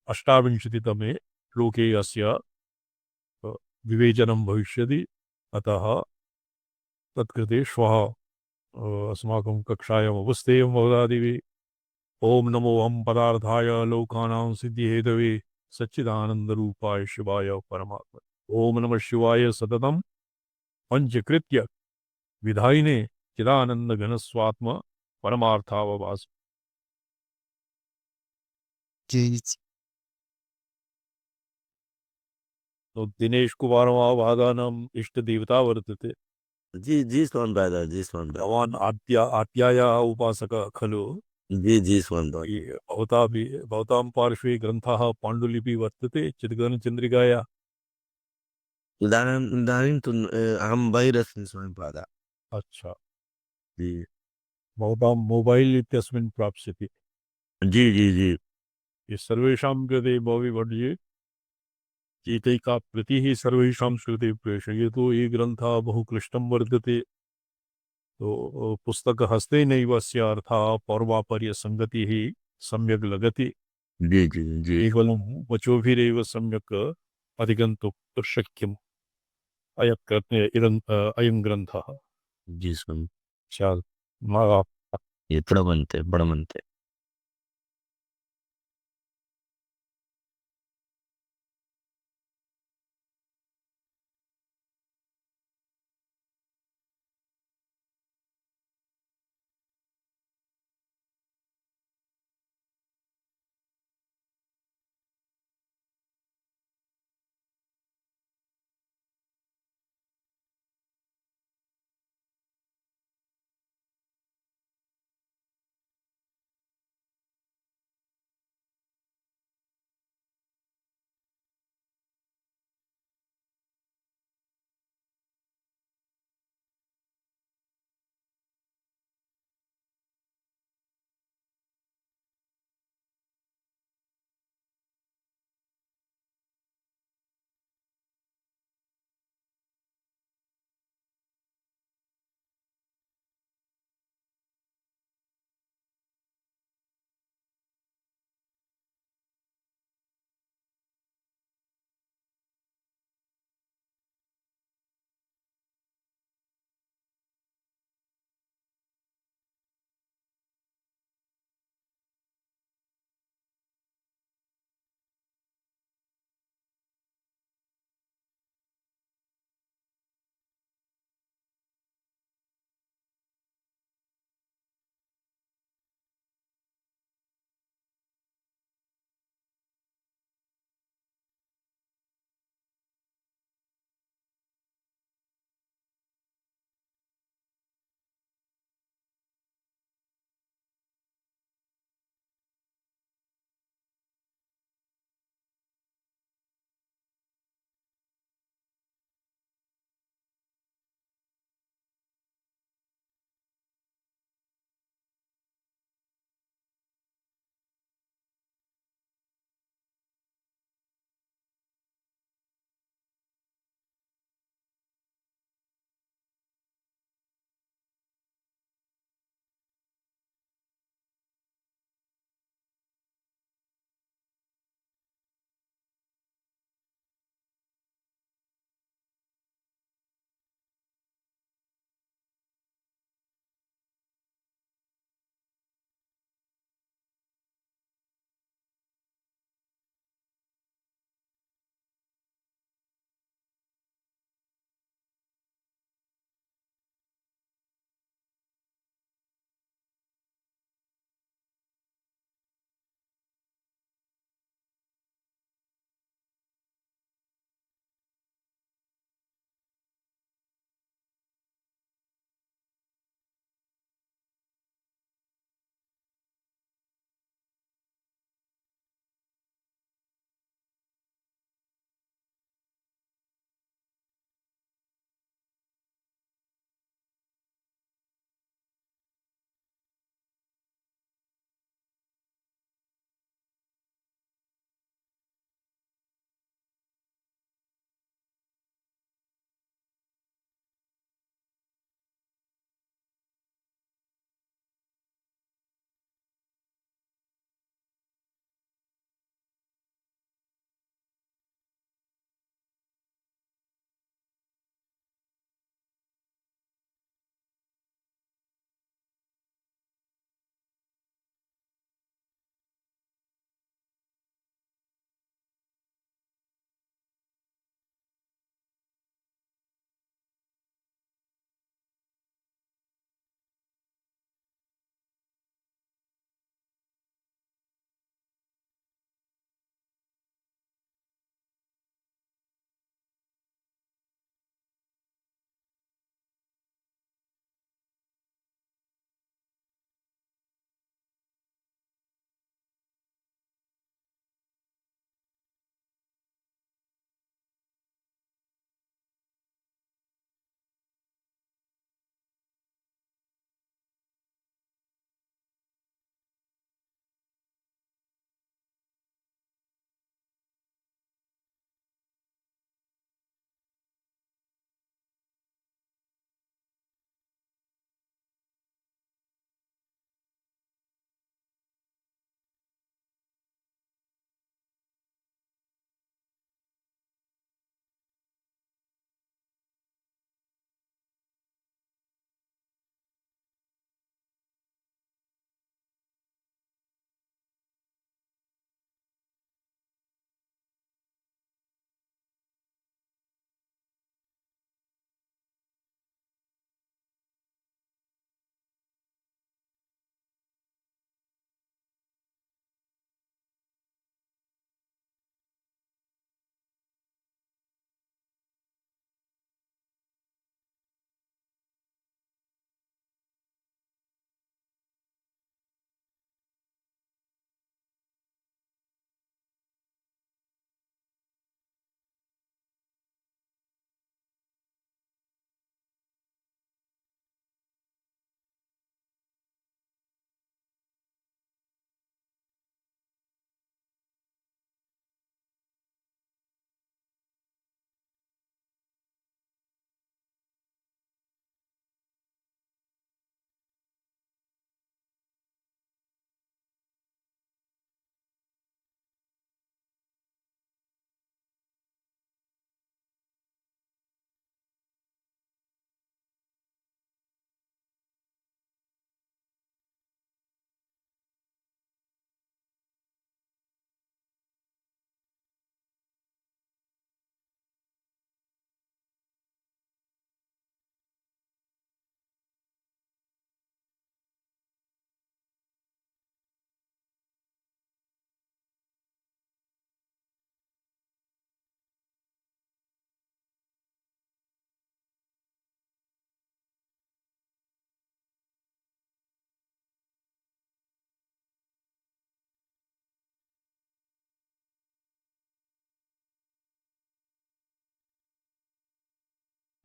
अष्टाविंशतितमे श्लोके अस्य विवेचनं भविष्यति। अतः तत्कृते श्वः अस्माकं कक्षायाम् अवस्थेयं भवदादिभिः। ओम नमो हम पदार्थाय लोकानां सिद्धिहेतवे सच्चिदानंदरूपाय शिवाय परमात्मा। ओम नमः शिवाय सततम पंचकृत्य विधायिने चिदानंद घनस्वात्म परमार्थावभास। जी तो दिनेश कुमार महाभागानाम् इष्ट देवता वर्तते। जी स्वामी दादा, जी स्वामी दादा। भवान् आत्याय उपासक खलु। जी स्वामी दादा। भवतां पार्श्वे ग्रन्थः पाण्डुलिपि वर्तते चिद्गणचन्द्रिकाया। इदानीं तु अहं बहिरस्मि स्वामी दादा। अच्छा, जी भवतां मोबाइल इत्यस्मिन् प्राप्स्यते। जी जी जी ये सर्वेषां कृते भविवर्ये चीतैका प्रतिः सर्वेषां कृते प्रेषयतु। ये ग्रन्थः बहु क्लिष्टं वर्तते। तो पुस्तकहस्ते नैव अस्य अर्थः पौर्वापर्यसङ्गतिः सम्यक् लगति। जी जी जी केवलं वचोभिरेव सम्यक् अधिगन्तुं शक्यम् अयं ग्रन्थः। जी स्वामी। चाल, मा- ये बड़ा बनते